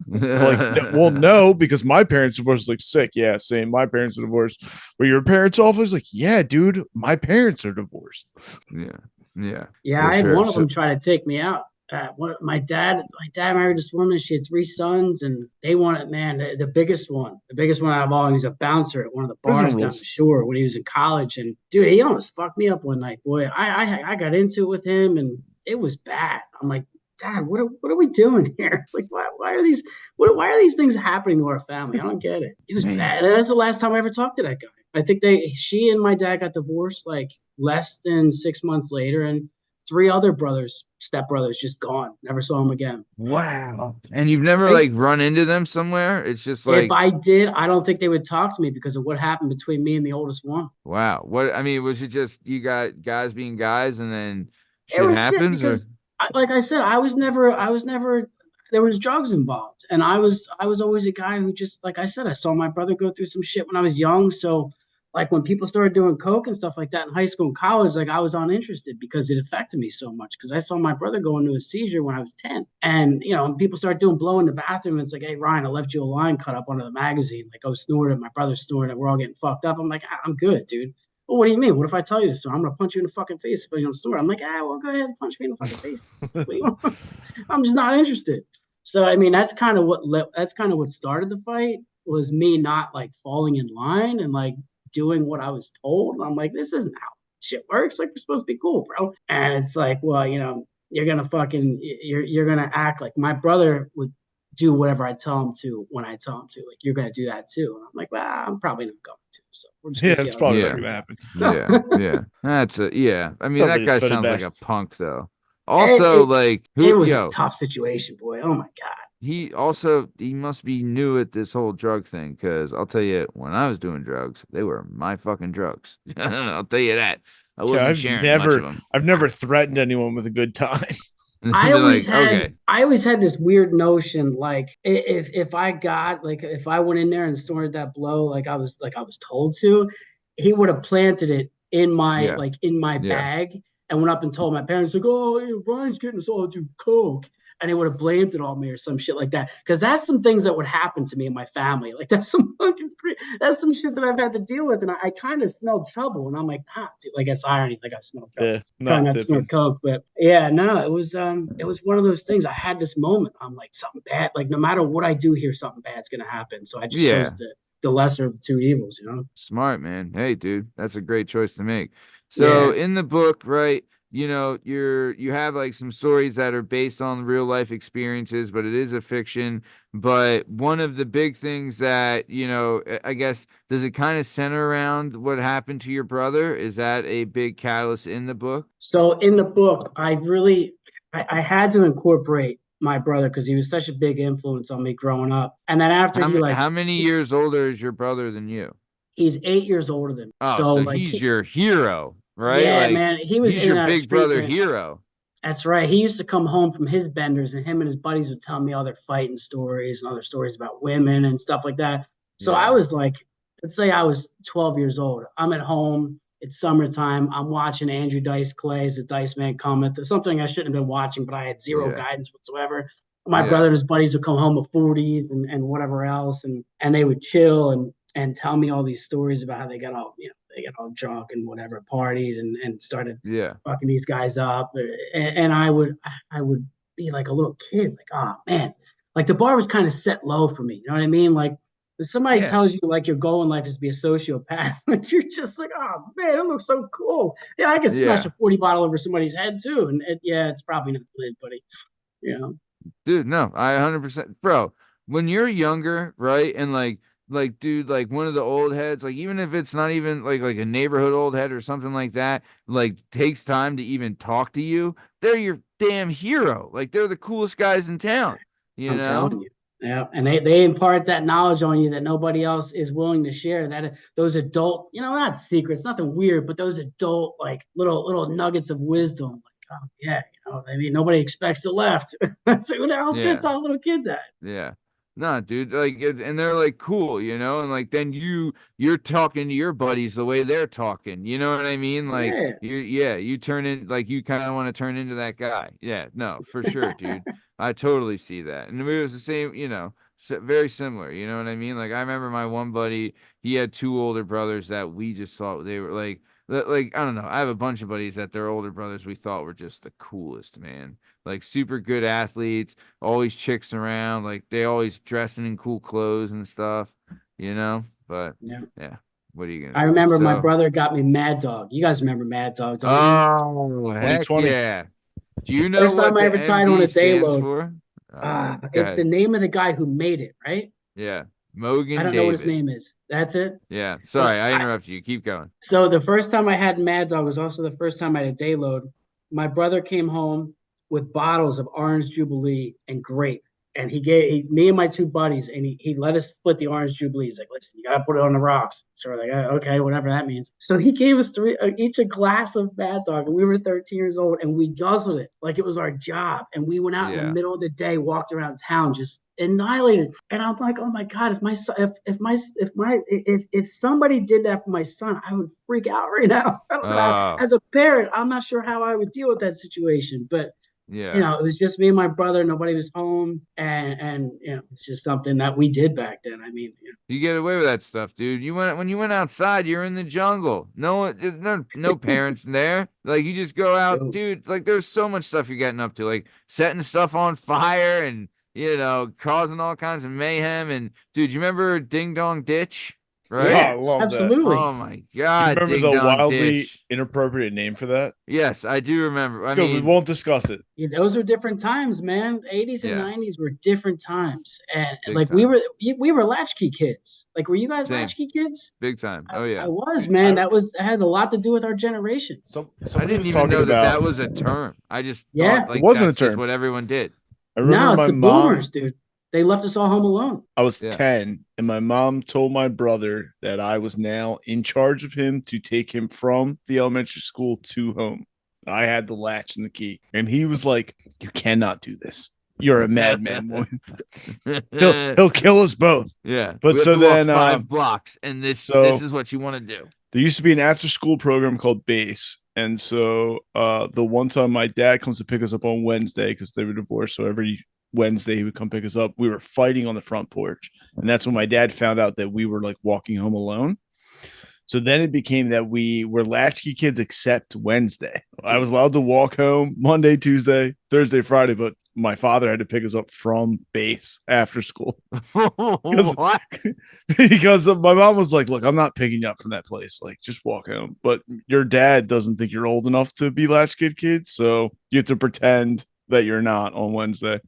Like, well, no, because my parents divorced. Like, sick, yeah, same. My parents are divorced. Were your parents awful? Like, yeah, dude, my parents are divorced. Yeah. I had one of them try to take me out. My dad married this woman. She had 3 sons, and they wanted, man, the biggest one out of all. He was a bouncer at one of the bars down the shore when he was in college. And dude, he almost fucked me up one night. Boy, I got into it with him, and it was bad. I'm like, Dad, what are we doing here? Like, why are these things happening to our family? I don't get it. It was bad. That's the last time I ever talked to that guy. I think she and my dad got divorced like less than 6 months later, and 3 other stepbrothers, just gone. Never saw them again. Wow. And you've never like run into them somewhere? It's just like, if I did, I don't think they would talk to me because of what happened between me and the oldest one. Wow. What, I mean, was it just you got guys being guys and then shit happens? Like I said, I was never there was drugs involved. And I was always a guy who just, like I said, I saw my brother go through some shit when I was young. So like when people started doing coke and stuff like that in high school and college, like I was uninterested because it affected me so much. Because I saw my brother go into a seizure when I was 10, and when people started doing blow in the bathroom, it's like, hey Ryan, I left you a line cut up under the magazine. Like, go snort it. My brother snored it. We're all getting fucked up. I'm like, I'm good, dude. Well, what do you mean? What if I tell you this story? I'm gonna punch you in the fucking face if you don't snort. I'm like, well, go ahead and punch me in the fucking face. I'm just not interested. So I mean, that's kind of what started the fight, was me not like falling in line and like doing what I was told. And I'm like, this isn't how shit works. Like, we're supposed to be cool, bro. And it's like, well, you're gonna act like my brother would do whatever I tell him to when I tell him to. Like, you're gonna do that too. And I'm like, well, I'm probably not going to. So we're just that's probably not gonna happen. Yeah. That's I mean, that guy sounds like a punk though. Also, it was a tough situation, boy. Oh my God. He must be new at this whole drug thing, because I'll tell you, when I was doing drugs, they were my fucking drugs. I'll tell you that. I wasn't sharing much of them. I've never threatened anyone with a good time. I always had this weird notion, like if I went in there and snorted that blow like I was told to, he would have planted it in my bag and went up and told my parents, like, oh, Ryan's getting us all to do coke. And they would have blamed it on me or some shit like that. Because that's some things that would happen to me and my family. Like, that's some shit that I've had to deal with. And I kind of smelled trouble. And I'm like, dude, like, that's irony. Like, I smelled trouble. Yeah, trying not to snort coke. But yeah, no, it was one of those things. I had this moment. I'm like, something bad. Like, no matter what I do here, something bad's going to happen. So I just chose the lesser of the 2 evils, Smart, man. Hey, dude, that's a great choice to make. So in the book, right, you have like some stories that are based on real life experiences, but it is a fiction. But one of the big things that, I guess, does it kind of center around what happened to your brother? Is that a big catalyst in the book? So in the book, I I had to incorporate my brother because he was such a big influence on me growing up. And then after how many years older is your brother than you? He's 8 years older than me. Oh, so like, he's your hero. Right? Yeah, man. He's your big brother hero. That's right. He used to come home from his benders, and him and his buddies would tell me all their fighting stories and other stories about women and stuff like that. So I was like, let's say I was 12 years old. I'm at home. It's summertime. I'm watching Andrew Dice Clay's The Dice Man Cometh. Something I shouldn't have been watching, but I had zero guidance whatsoever. My brother and his buddies would come home with 40s and whatever else, and they would chill and tell me all these stories about how they got all drunk and whatever, partied and started fucking these guys up. And I would be like a little kid, like, oh man, like the bar was kind of set low for me. You know what I mean? Like, if somebody tells you like your goal in life is to be a sociopath, like you're just like, oh man, it looks so cool. Yeah, I could smash a 40 bottle over somebody's head too. And it's probably not good, buddy. Dude, no, I 100%, bro. When you're younger, right, and like like, dude, like one of the old heads, like even if it's not even like a neighborhood old head or something like that, like takes time to even talk to you, they're your damn hero. Like they're the coolest guys in town, you I'm know? telling you. Yeah, and they impart that knowledge on you that nobody else is willing to share. That those adult, not secrets, nothing weird, but those adult like little nuggets of wisdom. Like, oh yeah, I mean, nobody expects to left. So who the hell's gonna Yeah. tell a little kid that? Yeah. Nah, dude, like and they're like cool, and like then you're talking to your buddies the way they're talking. You know what I mean? Like Yeah. you turn in like you kind of want to turn into that guy. Yeah, no, for sure, dude. I totally see that. And it was the same, very similar, you know what I mean? Like I remember my one buddy, he had two older brothers that we just thought they were like I don't know. I have a bunch of buddies that their older brothers we thought were just the coolest, man. Like super good athletes, always chicks around, like they always dressing in cool clothes and stuff, But Yeah. yeah, what are you I gonna do? remember my So, brother got me Mad Dog. You guys remember Mad Dog, don't you? oh heck 2020. yeah. Do you know First time what I the ever tried on MD a day stands load. for? Go It's the ahead. name of the guy who made it, right? Yeah, I Mogan don't know what his David. name is. That's it. Yeah, Well, sorry, I interrupted you. Keep going. so the first time I had Mad Dog was also the first time I had a day load. My brother came home with bottles of Orange Jubilee and grape. And me and my two buddies, and he let us split the Orange Jubilee. He's like, listen, you got to put it on the rocks. So we're like, okay, whatever that means. So he gave us each a glass of Mad Dog, and we were 13 years old, and we guzzled it like it was our job. And we went out in the Yeah. middle of the day, walked around town, just annihilated. And I'm like, oh my God, if my son, if somebody did that for my son, I would freak out right now. Oh, As a parent, I'm not sure how I would deal with that situation, but yeah. it was just me and my brother. Nobody was home, and it's just something that we did back then. I mean, You get away with that stuff, dude. When you went outside, you're in the jungle. No parents there. Like you just go out, dude, dude. Like there's so much stuff you're getting up to, like setting stuff on fire and causing all kinds of mayhem. And dude, you remember Ding Dong Ditch, Oh, right? I yeah, love that. absolutely. Oh my You God, remember Ding the Dong wildly Ditch. inappropriate name for that? Yes, I do remember. I Good, we mean, won't discuss it. Yeah, those were different times, man. 80s and yeah, 90s were different times, and big like we time, were we were latchkey kids. Like, were you guys same, latchkey kids? big time. I, Oh I yeah. was, man. I That had a lot to do with our generation. I somebody didn't was even talking know that about. that was a term. I just thought Yeah, It like wasn't a that's just term. what everyone did. I remember no, it's my the mom. boomers, dude. They left us all home alone. I was Yeah. 10, and my mom told my brother that I was now in charge of him to take him from the elementary school to home. I had the latch and the key, and he was like, "You cannot do this. You're a madman, woman. He'll kill us both." Yeah, But we have so to walk then, 5 blocks, and this is what you want to do. there used to be an after school program called Base. And so the one time my dad comes to pick us up on Wednesday because they were divorced. So every Wednesday he would come pick us up. We were fighting on the front porch. And that's when my dad found out that we were like walking home alone. So then it became that we were latchkey kids except Wednesday. I was allowed to walk home Monday, Tuesday, Thursday, Friday, but my father had to pick us up from base after school. What? Because my mom was like, look, I'm not picking you up from that place. Like, just walk home. But your dad doesn't think you're old enough to be latchkey kids. So you have to pretend that you're not on Wednesday.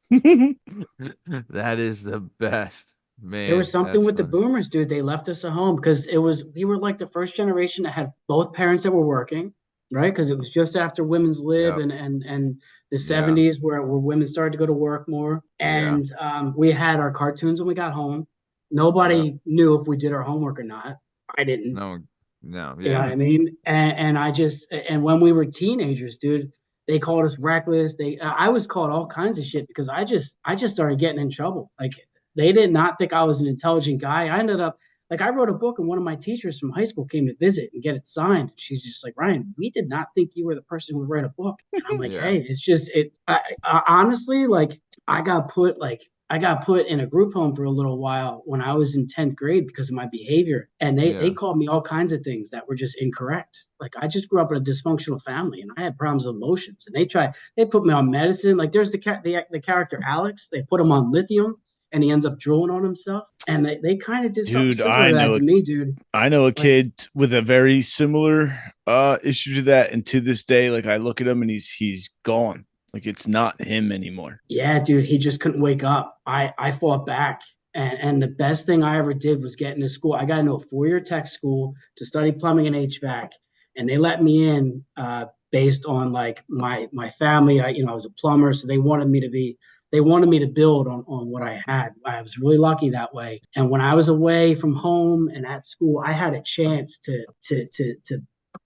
That is the best, man. There was something That's with the funny. boomers, dude. They left us at home because we were like the first generation that had both parents that were working, right? Because it was just after women's lib Yep. and the Yeah. 70s where women started to go to work more. Yeah. And we had our cartoons when we got home. Nobody knew if we did our homework or not. I didn't. No, You know what yeah. I mean? And when we were teenagers, dude, they called us reckless. I was called all kinds of shit because I just started getting in trouble. Like they did not think I was an intelligent guy. I ended up like I wrote a book and one of my teachers from high school came to visit and get it signed. She's just like, Ryan, we did not think you were the person who would write a book. And I'm like, Yeah. hey, it's just I honestly like I got put in a group home for a little while when I was in 10th grade because of my behavior. And they called me all kinds of things that were just incorrect. Like I just grew up in a dysfunctional family and I had problems with emotions. And they put me on medicine. Like there's the character Alex, they put him on lithium and he ends up drooling on himself. And they kind of did something Dude, similar to that to me, dude. I know a kid with a very similar issue to that. And to this day, like I look at him and he's gone. Like it's not him anymore. Yeah, dude, he just couldn't wake up. I fought back And the best thing I ever did was get into school. I got into a 4-year tech school to study plumbing and HVAC, and they let me in based on like my family. I was a plumber, so they wanted me to build on what I had. I was really lucky that way. And when I was away from home and at school, I had a chance to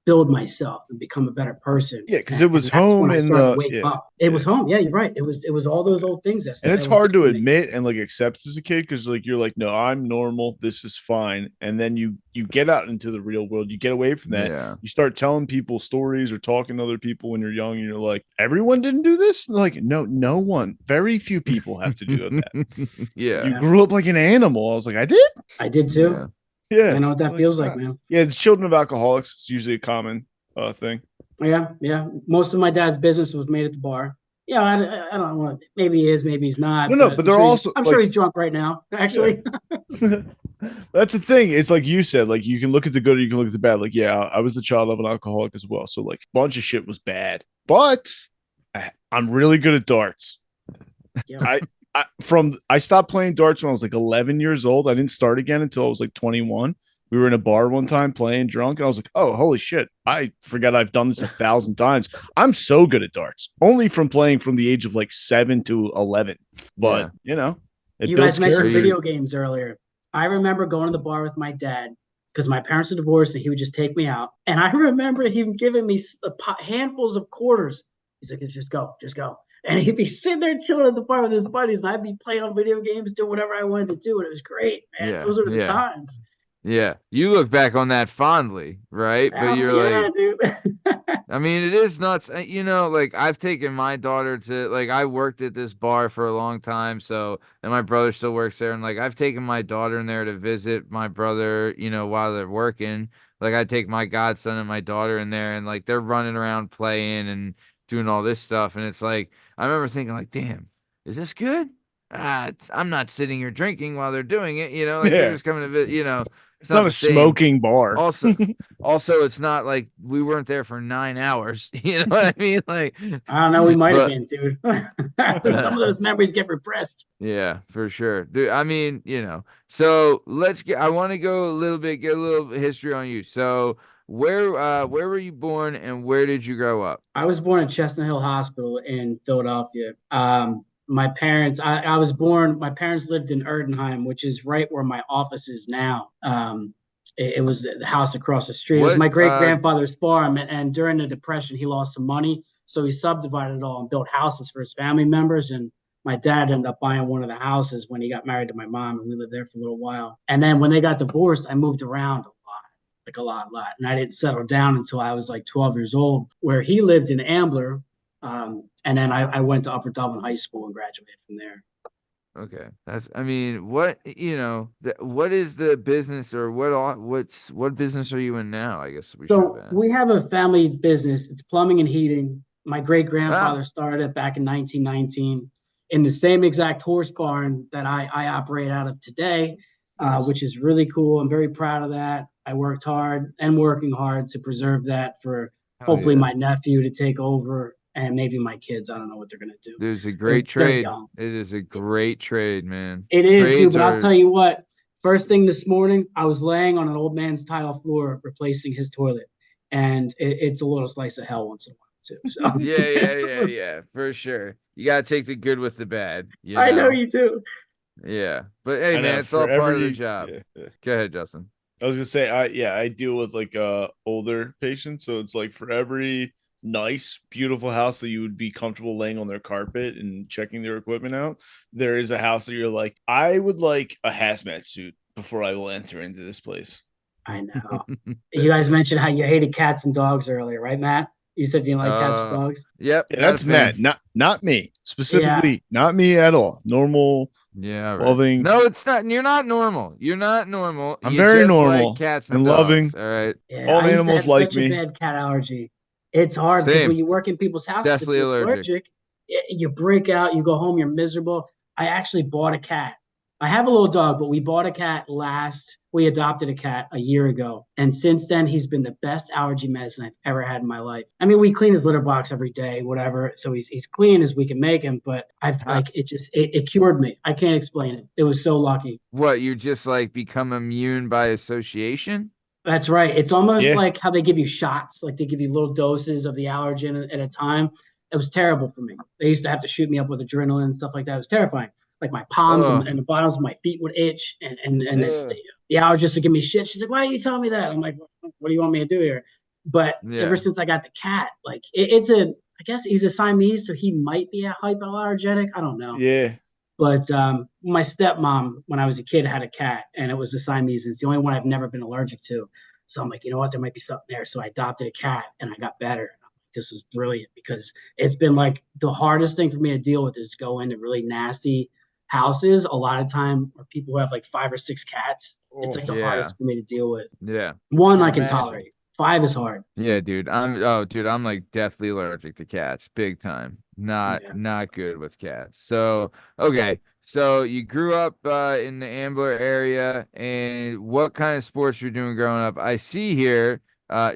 build myself and become a better person. Yeah, because it was and that's home when I in started to the wake up. It was home. Yeah, you're right. It was all those old things and it's that were hard to getting me. admit and like accept as a kid because like you're like, no, I'm normal, this is fine. And then you get out into the real world, you get away from that. Yeah. You start telling people stories or talking to other people when you're young, and you're like, everyone didn't do this? And like, no one. Very few people have to do that. Yeah. You grew up like an animal. I was like, I did? I did too. Yeah. Yeah. I know what that feels like, man. Yeah, it's children of alcoholics. It's usually a common thing. Yeah. Most of my dad's business was made at the bar. Yeah, I don't know. Maybe he is, maybe he's not. No, but they're also. I'm sure he's drunk right now. Actually, yeah. That's the thing. It's like you said. Like you can look at the good, or you can look at the bad. Like yeah, I was the child of an alcoholic as well. So like a bunch of shit was bad. But I'm really good at darts. yeah. I stopped playing darts when I was like 11 years old. I didn't start again until I was like 21. We were in a bar one time playing drunk, and I was like, oh, holy shit. I forgot I've done this 1,000 times. I'm so good at darts, only from playing from the age of like 7 to 11. But, you know, you guys mentioned video games earlier. I remember going to the bar with my dad because my parents were divorced and he would just take me out. And I remember him giving me handfuls of quarters. He's like, just go. And he'd be sitting there chilling at the bar with his buddies, and I'd be playing on video games, doing whatever I wanted to do. And it was great, man. Yeah, those are the times. Yeah, you look back on that fondly, right? But you're like, dude. I mean, it is nuts. You know, like I've taken my daughter to, like, I worked at this bar for a long time, so, and my brother still works there, and like I've taken my daughter in there to visit my brother, you know, while they're working. Like I take my godson and my daughter in there, and like they're running around playing and doing all this stuff, and it's like I remember thinking, like, damn, is this good? I'm not sitting here drinking while they're doing it, you know, like they're just coming to visit, you know. It's not a smoking bar. Also, it's not like we weren't there for 9 hours. You know what I mean? Like, I don't know. We might have been, dude. Some of those memories get repressed. Yeah, for sure, dude. I mean, you know. So I want to go get a little history on you. So where were you born and where did you grow up? I was born at Chestnut Hill Hospital in Philadelphia. My parents, my parents lived in Erdenheim, which is right where my office is now. It was the house across the street. It was my great grandfather's farm. And during the Depression, he lost some money. So he subdivided it all and built houses for his family members. And my dad ended up buying one of the houses when he got married to my mom. And we lived there for a little while. And then when they got divorced, I moved around a lot. And I didn't settle down until I was like 12 years old, where he lived in Ambler. And then I went to Upper Dublin High School and graduated from there. Okay. I mean, what is the business, or what business are you in now? I guess we have a family business. It's plumbing and heating. My great grandfather started it back in 1919 in the same exact horse barn that I operate out of today, which is really cool. I'm very proud of that. I worked hard and working hard to preserve that for hopefully my nephew to take over. And maybe my kids, I don't know what they're going to do. There's a great trade. It is a great trade, man. It is, dude, but I'll tell you what. First thing this morning, I was laying on an old man's tile floor replacing his toilet. And it's a little slice of hell once in a while, too. So. Yeah, for sure. You got to take the good with the bad. I know you do. Yeah. But, hey, man, it's all part of the job. Yeah. Go ahead, Justin. I was going to say, I deal with, like, older patients. So it's like for every nice, beautiful house that you would be comfortable laying on their carpet and checking their equipment out, there is a house that you're like, I would like a hazmat suit before I will enter into this place. I know. You guys mentioned how you hated cats and dogs earlier, right, Matt? You said you didn't like cats and dogs? Yep. Yeah, that's Matt, not me. Specifically, not me at all. Normal. Yeah, right. Loving. No, it's not. You're not normal. You're not normal. I'm very normal. Like cats and loving. All right. Yeah, all animals like me. I bad cat allergy. It's hard because when you work in people's houses, definitely if you're allergic, you break out, you go home, you're miserable. I actually bought a cat. I have a little dog, but we bought a cat we adopted a cat a year ago. And since then, he's been the best allergy medicine I've ever had in my life. I mean, we clean his litter box every day, whatever. So he's clean as we can make him, but it cured me. I can't explain it. It was so lucky. What, you just like become immune by association? That's right. It's almost Yeah. like how they give you shots, like they give you little doses of the allergen at a time. It was terrible for me. They used to have to shoot me up with adrenaline and stuff like that. It was terrifying. Like my palms and the bottoms of my feet would itch, and the allergist would give me shit. She's like, "Why are you telling me that?" I'm like, "What do you want me to do here?" But ever since I got the cat, like I guess he's a Siamese, so he might be a hypoallergenic. I don't know. Yeah. But my stepmom, when I was a kid, had a cat, and it was a Siamese, and it's the only one I've never been allergic to. So I'm like, you know what? There might be something there. So I adopted a cat, and I got better. This was brilliant because it's been like the hardest thing for me to deal with is go into really nasty houses. A lot of time where people who have like 5 or 6 cats, it's like the hardest for me to deal with. Yeah. One I can tolerate. 5 is hard. Yeah, dude. I'm like deathly allergic to cats, big time. Not good with cats. So, okay. So you grew up in the Ambler area, and what kind of sports you're doing growing up? I see here,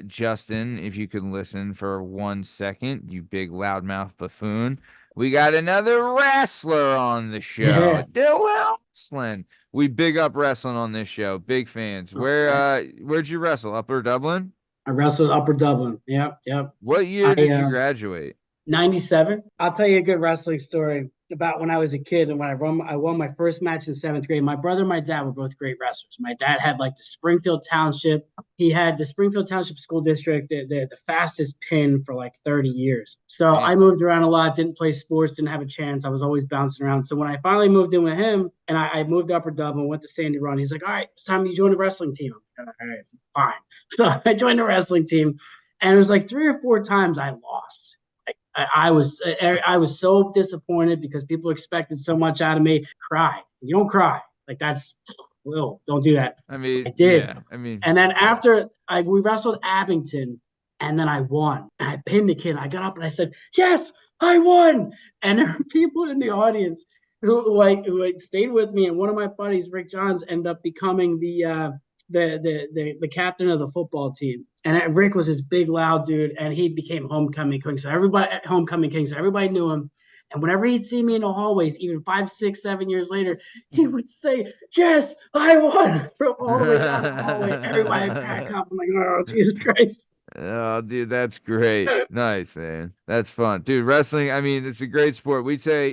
Justin, if you could listen for 1 second, you big loudmouth buffoon. We got another wrestler on the show. Yeah. Wrestling. We big up wrestling on this show. Big fans. Where'd you wrestle? Upper Dublin? I wrestled Upper Dublin. Yep. What year did you graduate? 97. I'll tell you a good wrestling story about when I was a kid and when I won my first match in 7th grade. My brother and my dad were both great wrestlers. My dad had like the Springfield Township. He had the Springfield Township School District, the fastest pin for like 30 years. So I moved around a lot, didn't play sports, didn't have a chance. I was always bouncing around. So when I finally moved in with him and I moved to Upper Dublin, went to Sandy Run, he's like, all right, it's time you join the wrestling team. I'm like, all right, fine. So I joined the wrestling team, and it was like 3 or 4 times I lost. I was so disappointed because people expected so much out of me. Cry. You don't cry. Like that's don't do that. I mean, I did. Yeah, I mean, and then after we wrestled Abington, and then I won. And I pinned the kid. I got up and I said, "Yes, I won!" And there were people in the audience who stayed with me. And one of my buddies, Rick Johns, ended up becoming the captain of the football team. And Rick was this big, loud dude, and he became homecoming king. So everybody knew him. And whenever he'd see me in the hallways, even 5, 6, 7 years later, he would say, "Yes, I won!" From all the way down the hallway. Everybody would crack up. I'm like, "Oh, Jesus Christ." Oh, dude, that's great. Nice, man. That's fun. Dude, wrestling, I mean, it's a great sport. We say,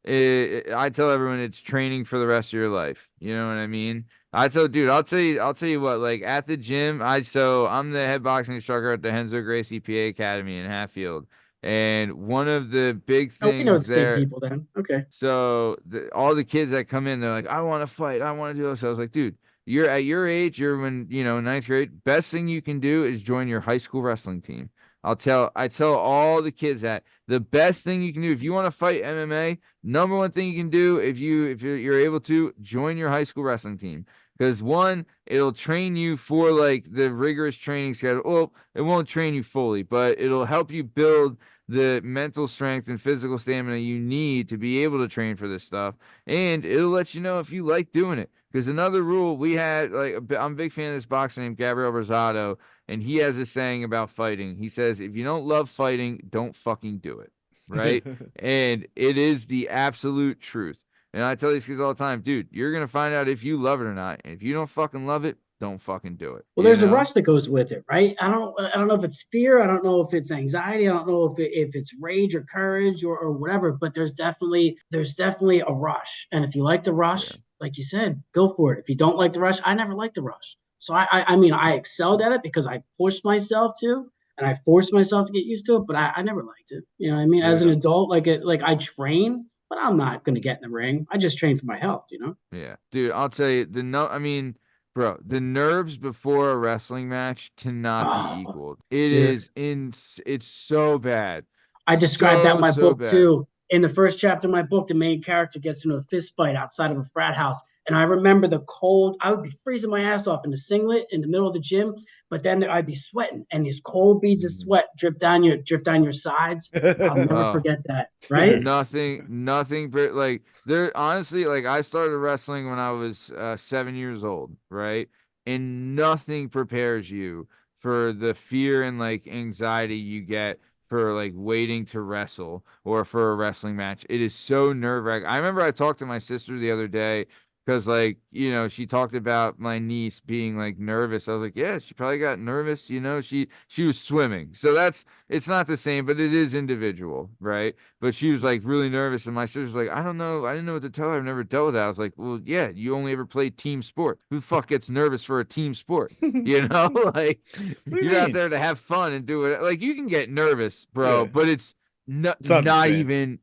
I tell everyone it's training for the rest of your life. You know what I mean? I'll tell you what, like at the gym, I'm the head boxing instructor at the Henzo Gracie PA Academy in Hatfield. And one of the big things we know the same people then. Okay. So all the kids that come in, they're like, I want to fight. I want to do this. So I was like, dude, you're at your age, you're in, 9th grade. Best thing you can do is join your high school wrestling team. I tell all the kids that the best thing you can do if you want to fight MMA, number one thing you can do if you're able to join your high school wrestling team. Because one, it'll train you for like the rigorous training schedule. Well, it won't train you fully, but it'll help you build the mental strength and physical stamina you need to be able to train for this stuff. And it'll let you know if you like doing it. Because another rule we had, I'm a big fan of this boxer named Gabriel Rosado, and he has a saying about fighting. He says, if you don't love fighting, don't fucking do it. Right? And it is the absolute truth. And I tell these kids all the time, dude, you're going to find out if you love it or not. And if you don't fucking love it, don't fucking do it. Well, there's a rush that goes with it, right? I don't know if it's fear. I don't know if it's anxiety. I don't know if it's rage or courage or whatever, but there's definitely a rush. And if you like the rush, like you said, go for it. If you don't like the rush, I never liked the rush. So I mean, I excelled at it because I pushed myself to, and I forced myself to get used to it, but I never liked it. You know what I mean? As an adult, like I train, but I'm not going to get in the ring. I just train for my health, Yeah. Dude, I'll tell you, bro, the nerves before a wrestling match cannot be equaled. It's so bad. I described that in my book too. in the first chapter of my book, the main character gets into a fist fight outside of a frat house. And I remember the cold, I would be freezing my ass off in the singlet in the middle of the gym, but then I'd be sweating and these cold beads of sweat drip down your sides. I'll never forget that. Right? Nothing like there honestly, like I started wrestling when I was 7 years old, right? And nothing prepares you for the fear and like anxiety you get for like waiting to wrestle or for a wrestling match. It is so nerve-wracking. I remember I talked to my sister the other day because like, you know, she talked about my niece being like nervous. I was like, yeah, she probably got nervous, you know, she was swimming. So it's not the same, but it is individual, right? But she was like really nervous, and my sister's like, I don't know, I didn't know what to tell her. I've never dealt with that. I was like, well, yeah, you only ever played team sport. Who the fuck gets nervous for a team sport? You know, like you're out there to have fun and do it. Like you can get nervous, bro, but it's not even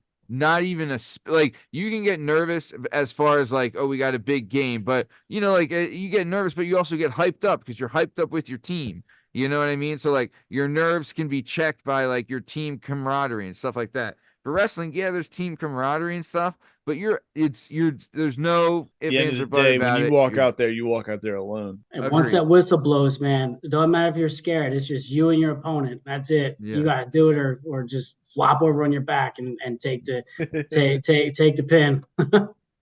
like you can get nervous as far as like, oh, we got a big game, but you know, like you get nervous, but you also get hyped up because you're hyped up with your team. You know what I mean? So like your nerves can be checked by like your team camaraderie and stuff like that. For wrestling, yeah, there's team camaraderie and stuff, but there's no ifs, the end ands, of or the buts day, about when you it. walk out there, you walk out there alone. And once that whistle blows, man, it doesn't matter if you're scared. It's just you and your opponent. That's it. Yeah. You got to do it, or just flop over on your back and take the take the pin.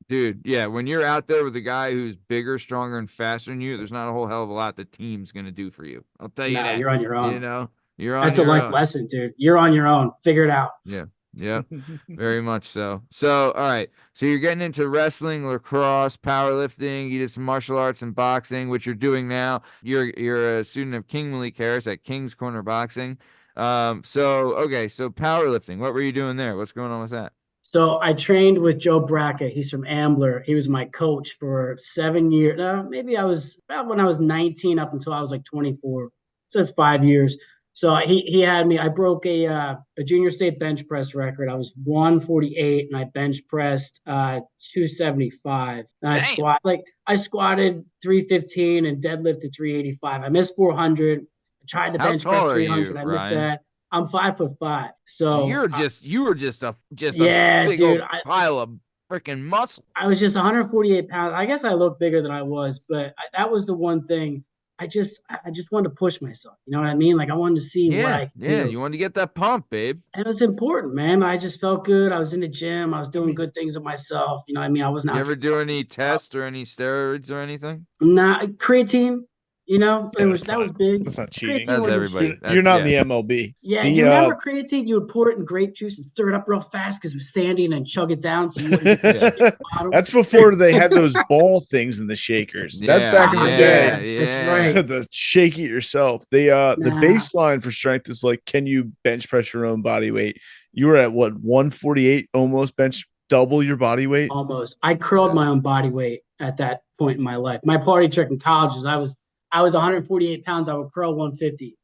Dude, yeah, when you're out there with a guy who's bigger, stronger, and faster than you, there's not a whole hell of a lot the team's gonna do for you. I'll tell you that. You're on your own. You know, you're on That's your a life own. lesson, dude. You're on your own. Figure it out. Yeah. Yeah, very much so. So, all right. So you're getting into wrestling, lacrosse, powerlifting. You did some martial arts and boxing, which you're doing now. You're a student of King Malik Harris at King's Corner Boxing. Okay. So powerlifting. What were you doing there? What's going on with that? So I trained with Joe Brackett. He's from Ambler. He was my coach for 7 years. Maybe I was about when I was 19 up until I was like 24. So that's 5 years. So he had me. I broke a junior state bench press record. I was 148 and I bench pressed 275. And I squatted 315 and deadlifted 385. I missed 400. I tried to bench press 300. I missed that. I'm 5'5". So you were just a big dude, old pile of freaking muscle. I was just 148 pounds. I guess I looked bigger than I was, but that was the one thing. I just wanted to push myself. You know what I mean? Like I wanted to see what I could do. Yeah, you wanted to get that pump, babe. And it was important, man. I just felt good. I was in the gym. I was doing good things with myself. You know what I mean? I was not. You ever do any tests or any steroids or anything? Nah, creatine. You know, that was big. That's not cheating. That's everybody. You're not in the MLB. Yeah, you remember creatine? You would pour it in grape juice and stir it up real fast because it was sandy, and then chug it down. So you That's before they had those ball things in the shakers. That's back in the day. That's right. The shake it yourself. The baseline for strength is like, can you bench press your own body weight? You were at what, 148, almost bench double your body weight? Almost. I curled my own body weight at that point in my life. My party trick in college is I was 148 pounds. I would curl 150.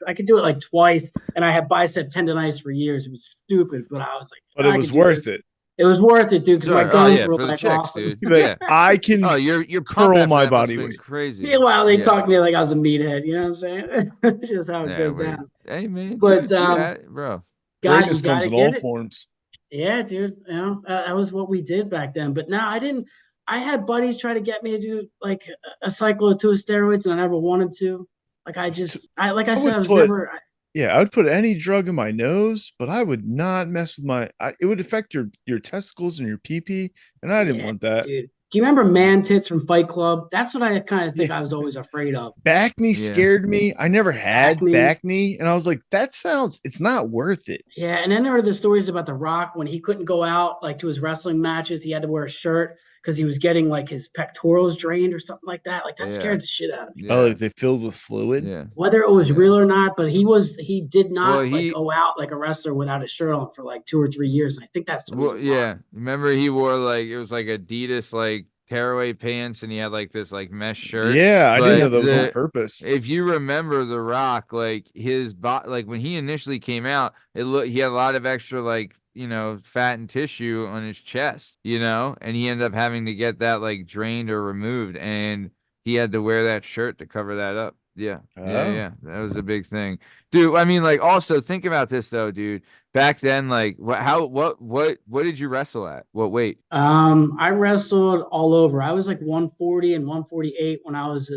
I could do it like twice, and I had bicep tendonitis for years. It was stupid, but I was like, but it was worth it. It was worth it, dude, because my guns were like chicks, awesome. Yeah. I can your curl my body weight. Crazy. Meanwhile, they talked to me like I was a meathead. You know what I'm saying? It's just how it goes down. Hey, man. But, bro. Greatness comes in all forms. Yeah, dude. You know, that was what we did back then. But now I had buddies try to get me to do like a cycle or two of steroids, and I never wanted to. Like I would put any drug in my nose, but I would not mess with it would affect your testicles and your pee-pee, and I didn't want that. Dude. Do you remember Man Tits from Fight Club? That's what I kind of think I was always afraid of. Back knee scared me. I never had back knee, and I was like, it's not worth it. Yeah, and then there were the stories about The Rock when he couldn't go out like to his wrestling matches. He had to wear a shirt because he was getting like his pectorals drained or something like that. Like that scared the shit out of me. Oh, like they filled with fluid? Yeah. Whether it was real or not, but he did not go out like a wrestler without a shirt on for like 2 or 3 years. And I think that's the reason. Yeah. Remember he wore like it was like Adidas like tearaway pants, and he had like this like mesh shirt. Yeah, I didn't know that was on purpose. If you remember The Rock, like his like when he initially came out, he had a lot of extra like, you know, fat and tissue on his chest, you know, and he ended up having to get that like drained or removed, and he had to wear that shirt to cover that up. Yeah, Oh. yeah. That was a big thing, dude. I mean, like, also think about this though, dude. Back then, like, what did you wrestle at? What weight? I wrestled all over. I was like 140 and 148 when I was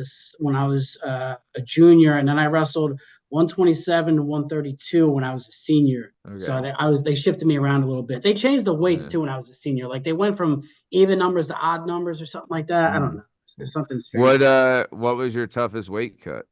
a junior, and then I wrestled 127 to 132 when I was a senior. So Okay. they shifted me around a little bit. They changed the weights Yeah. too when I was a senior. Like they went from even numbers to odd numbers or something like that. I don't know. There's something strange. What was your toughest weight cut?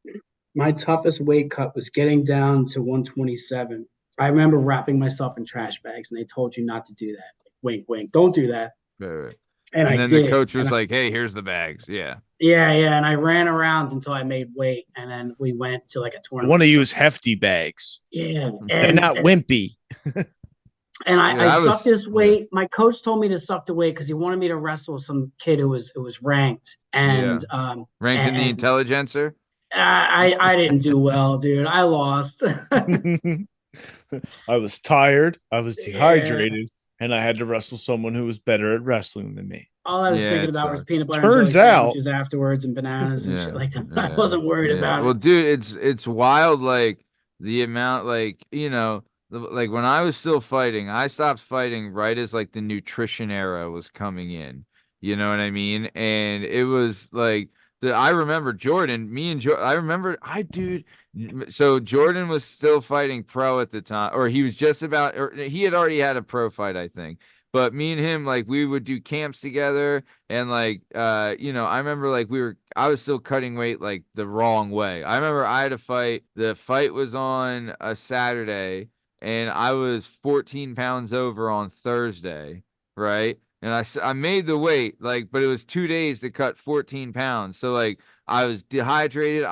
My toughest weight cut was getting down to 127. I remember wrapping myself in trash bags, and they told you not to do that. Like, wink, wink, don't do that. Right. And I And then the did. coach was like, "Hey, here's the bags." Yeah. Yeah, yeah. And I ran around until I made weight, and then we went to like a I tournament. want to use hefty bags. Yeah, They're not wimpy. And Yeah, I sucked this weight. My coach told me to suck the weight because he wanted me to wrestle some kid who was ranked and ranked in the Intelligencer. I didn't do well, dude. I lost. I was tired. I was dehydrated, and I had to wrestle someone who was better at wrestling than me. All I was thinking about was peanut butter turns and jelly out sandwiches afterwards and bananas and shit like that. I wasn't worried about it. Well, dude, it's wild. Like the amount, like like when I was still fighting, I stopped fighting right as like the nutrition era was coming in. You know what I mean? And it was like I remember Jordan, me and Jordan. I remember dude. So Jordan was still fighting pro at the time, or he was just about, or he had already had a pro fight, I think. But me and him, like, we would do camps together, and like, I remember like I was still cutting weight like the wrong way. I remember I had a fight. The fight was on a Saturday, and I was 14 pounds over on Thursday, right? And I made the weight, like, but it was 2 days to cut 14 pounds. So like I was dehydrated.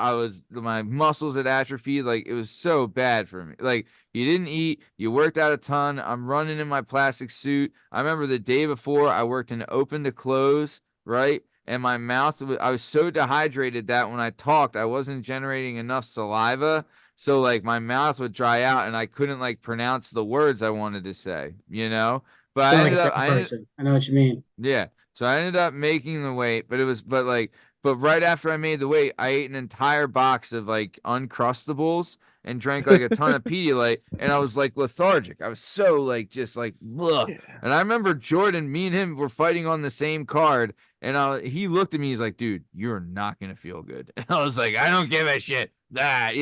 My muscles had atrophied. Like it was so bad for me. Like you didn't eat, you worked out a ton. I'm running in my plastic suit. I remember the day before I worked in open to close, right? And my mouth, I was so dehydrated that when I talked, I wasn't generating enough saliva. So like my mouth would dry out and I couldn't like pronounce the words I wanted to say, you know? But I know what you mean. Yeah. So I ended up making the weight, but right after I made the weight, I ate an entire box of like Uncrustables and drank like a ton of Pedialyte, and I was like lethargic. I was so like just like ugh. And I remember Jordan, me and him were fighting on the same card, and he looked at me, he's like, "Dude, you're not gonna feel good." And I was like, "I don't give a shit." I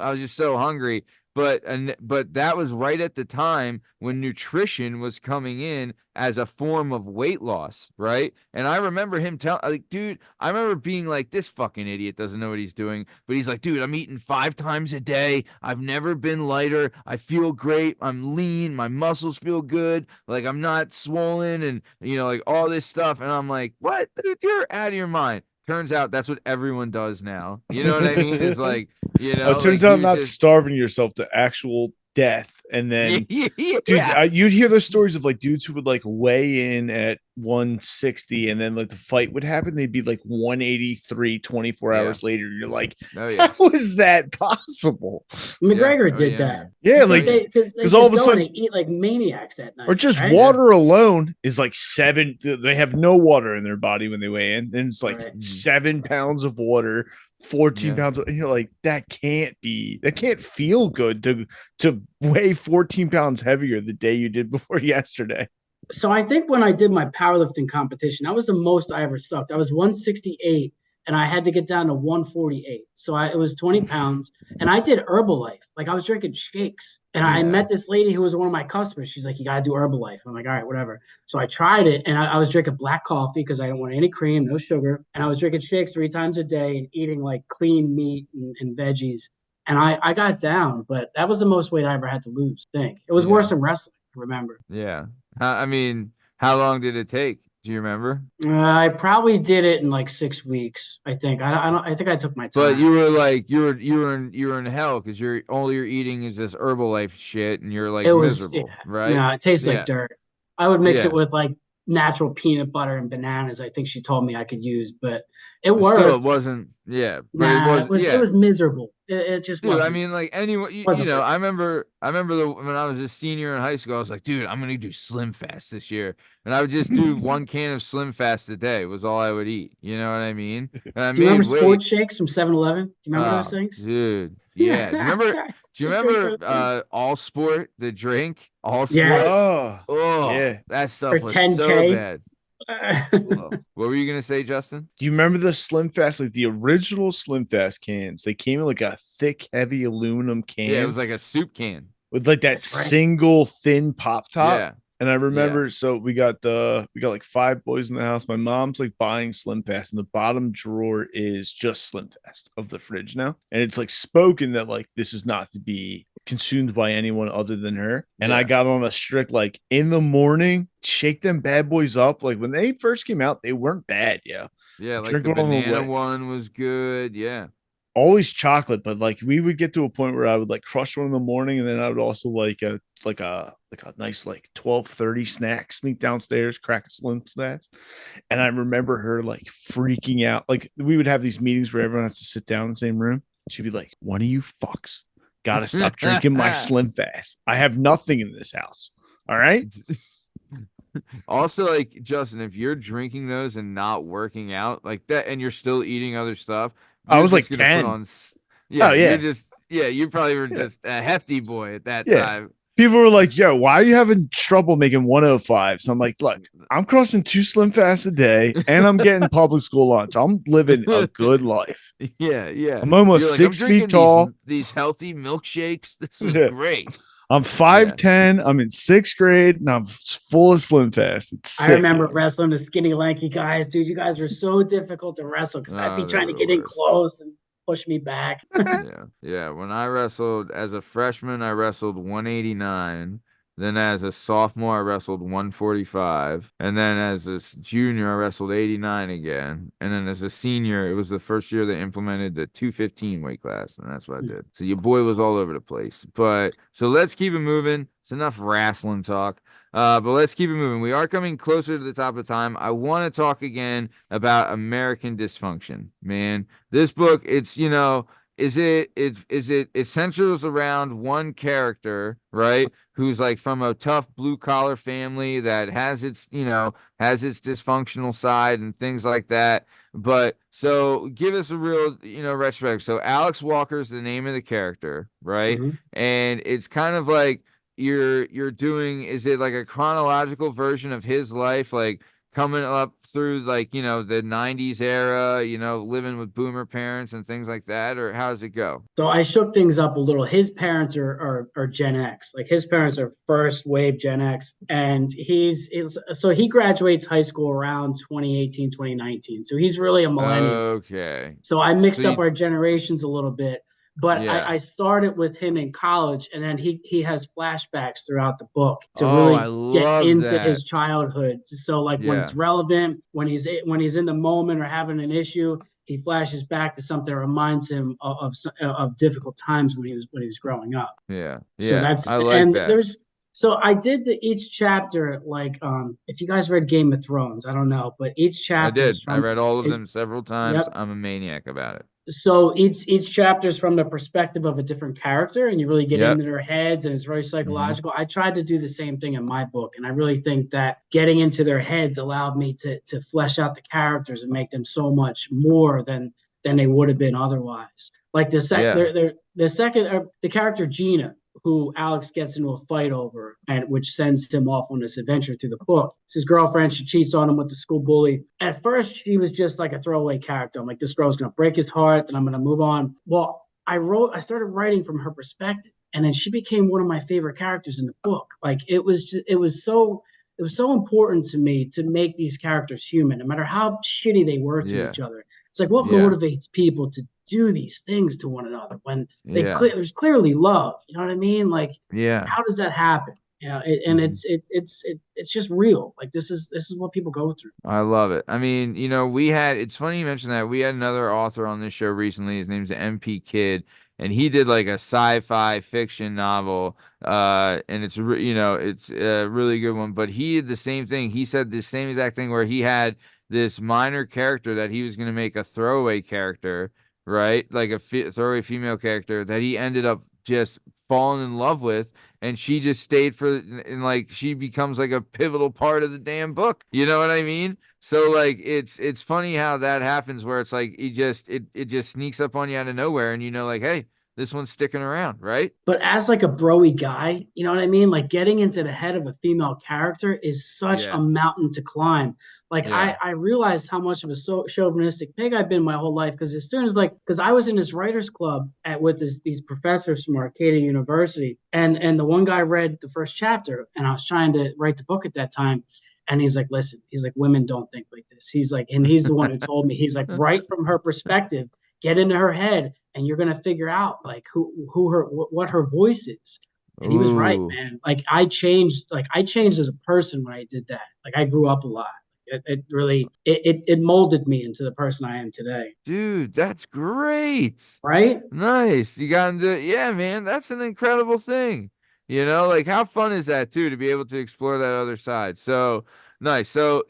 was just so hungry. But that was right at the time when nutrition was coming in as a form of weight loss, right? And I remember him dude, I remember being like, this fucking idiot doesn't know what he's doing. But he's like, dude, I'm eating 5 times a day. I've never been lighter. I feel great. I'm lean. My muscles feel good. Like I'm not swollen and, like all this stuff. And I'm like, what? Dude, you're out of your mind. Turns out that's what everyone does now. You know what I mean? It's like, it turns out not starving yourself to actual death. And then, dude, you'd hear those stories of like dudes who would like weigh in at 160 and then like the fight would happen. They'd be like 183 24 hours later. You're like, how is that possible? McGregor did that. Yeah, like because all of a sudden they eat like maniacs at night. Or just water alone is like 7. They have no water in their body when they weigh in. Then it's like 7 pounds of water, 14 pounds. And you're like, that can't feel good to weigh 14 pounds heavier the day you did before yesterday. So I think when I did my powerlifting competition, that was the most I ever sucked. I was 168 and I had to get down to 148. So it was 20 pounds and I did Herbalife. Like I was drinking shakes and I met this lady who was one of my customers. She's like, you got to do Herbalife. I'm like, all right, whatever. So I tried it and I was drinking black coffee because I didn't want any cream, no sugar. And I was drinking shakes 3 times a day and eating like clean meat and veggies. And I got down, but that was the most weight I ever had to lose, I think. It was worse than wrestling, I remember. Yeah. I mean, how long did it take? Do you remember? I probably did it in like 6 weeks. I think. I think I took my time. But you were like you were in hell because all you're eating is this Herbalife shit, and you're like miserable, right? No, it tastes like dirt. I would mix it with like natural peanut butter and bananas. I think she told me I could use, but it Still, it worked. wasn't. Yeah, but Nah, it yeah. was miserable. It just Dude, I wasn't mean, like anyone, you wasn't know, worth it. I remember when I was a senior in high school, I was like, dude, I'm gonna do Slimfast this year, and I would just do one can of Slimfast a day was all I would eat. You know what I mean? And I Do you remember made weight. sports shakes from 7-Eleven? Do you remember those Oh, things? dude, yeah. Do you It's great remember cartoon. All Sport, the drink, All Sport? Yes, Oh, Oh, yeah. that for stuff was so 10K. bad. Oh. What were you gonna say, Justin? Do you remember the Slim Fast, like the original Slim Fast cans? They came in like a thick, heavy aluminum Yeah, it can was like a soup can. with like that That's right. single thin pop top. Yeah, And I yeah. remember, so we got like 5 boys in the house. My mom's like buying Slim Fast, and the bottom drawer is just Slim Fast of the fridge now. And it's like spoken that like this is not to be consumed by anyone other than her. And I Yeah. got on a strict like in the morning, shake them bad boys up. Like when they first came out, they weren't bad. Yeah. Yeah, like Drink the it on the banana way. one was good. Yeah. Always chocolate, but like we would get to a point where I would like crush one in the morning, and then I would also like a nice like 12:30 snack, sneak downstairs, crack a Slim Fast. And I remember her like freaking out. Like we would have these meetings where everyone has to sit down in the same room. She'd be like, "One of you fucks gotta stop drinking my Slim Fast. I have nothing in this house. All right." Also, like Justin, if you're drinking those and not working out like that, and you're still eating other stuff, I you're was like just gonna 10. put on. Oh Yeah, yeah. you probably were Yeah. just a hefty boy at that Yeah. time. People were like, "Yo, why are you having trouble making 105?" So I'm like, "Look, I'm crossing 2 Slim Fasts a day, and I'm getting public school lunch. I'm living a good life. Yeah, yeah. I'm You're almost like, I'm 6 feet drinking tall. these healthy milkshakes. This is Yeah. great. I'm Yeah. 5'10. I'm in 6th grade, and I'm full of Slim Fast. It's I sick." remember wrestling the skinny, lanky guys. Dude, you guys were so difficult to wrestle because I'd be Oh, they trying were to the get in worst. close and push me back. Yeah, yeah. When I wrestled as a freshman, I wrestled 189. Then as a sophomore, I wrestled 145. And then as a junior, I wrestled 89 again. And then as a senior, it was the first year they implemented the 215 weight class. And that's what I did. So your boy was all over the place. But so let's keep it moving. It's enough wrestling talk. But let's keep it moving. We are coming closer to the top of time. I want to talk again about American Dysfunction, man. This book, it's, it centers around one character, right? Who's like from a tough blue collar family that has has its dysfunctional side and things like that. But so give us a real, retrospect. So Alex Walker is the name of the character, right? Mhm. And it's kind of like you're doing, is it like a chronological version of his life, like coming up through like the 90s era, living with boomer parents and things like that, or how does it go? So I shook things up a little. His parents are Gen X. Like his parents are first wave Gen X. And so he graduates high school around 2018, 2019. So he's really a millennial. Okay. So I So mixed up you, our generations a little bit. But yeah. I started with him in college, and then he has flashbacks throughout the book to Oh, I really get love into that. his childhood. So like when Yeah. it's relevant, when he's in the moment or having an issue, he flashes back to something that reminds him of difficult times when he was growing up. Yeah. So Yeah. that's I like and that. there's so I did each chapter like if you guys read Game of Thrones, I don't know, but each I chapter is did. I from read all of it, them several times. yep. I'm a maniac about it. So each chapter is from the perspective of a different character, and you really get Yep. into their heads, and it's very Hmm. psychological. I tried to do the same thing in my book, and I really think that getting into their heads allowed me to flesh out the characters and make them so much more than they would have been otherwise. Like Yeah. the character Gina, who Alex gets into a fight over, and which sends him off on this adventure through the book. It's his girlfriend. She cheats on him with the school bully. At first, she was just like a throwaway character. I'm like, this girl's gonna break his heart, then I'm gonna move on. Well, I started writing from her perspective, and then she became one of my favorite characters in the book. Like it was so important to me to make these characters human, no matter how shitty they were to Yeah. each other. It's like what Yeah. motivates people to do these things to one another when Yeah. there's clearly love. You know what I mean? Like, Yeah. how does that happen? And Mhm. it's just real. Like this is what people go through. I love it. I mean, it's funny you mentioned that. We had another author on this show recently. His name's MP Kid, and he did like a sci-fi fiction novel, and it's it's a really good one. But he did the same thing. He said the same exact thing where he had this minor character that he was going to make a throwaway character, right? Like a throwaway female character that he ended up just falling in love with, and she just stayed for, and like she becomes like a pivotal part of the damn book. You know what I mean? So like it's funny how that happens where it's like it just sneaks up on you out of nowhere, and like, hey, this one's sticking around, right? But as like a broy guy, you know what I mean? Like getting into the head of a female character is such Yeah. a mountain to climb. Like Yeah. I realized how much of a chauvinistic pig I've been my whole life because as soon as because I was in this writers club with these professors from Arcadia University, and the one guy read the first chapter, and I was trying to write the book at that time, and he's like, listen, he's like, women don't think like this. He's like, and he's the one who told me, he's like, write from her perspective, get into her head, and you're gonna figure out like who her what her voice is. And he was right, Ooh. man. Like I changed as a person when I did that. Like I grew up a lot. It really it molded me into the person I am today. Dude, that's great. Right? Nice. You got into, yeah, man, that's an incredible thing. Like how fun is that too to be able to explore that other side? So nice. So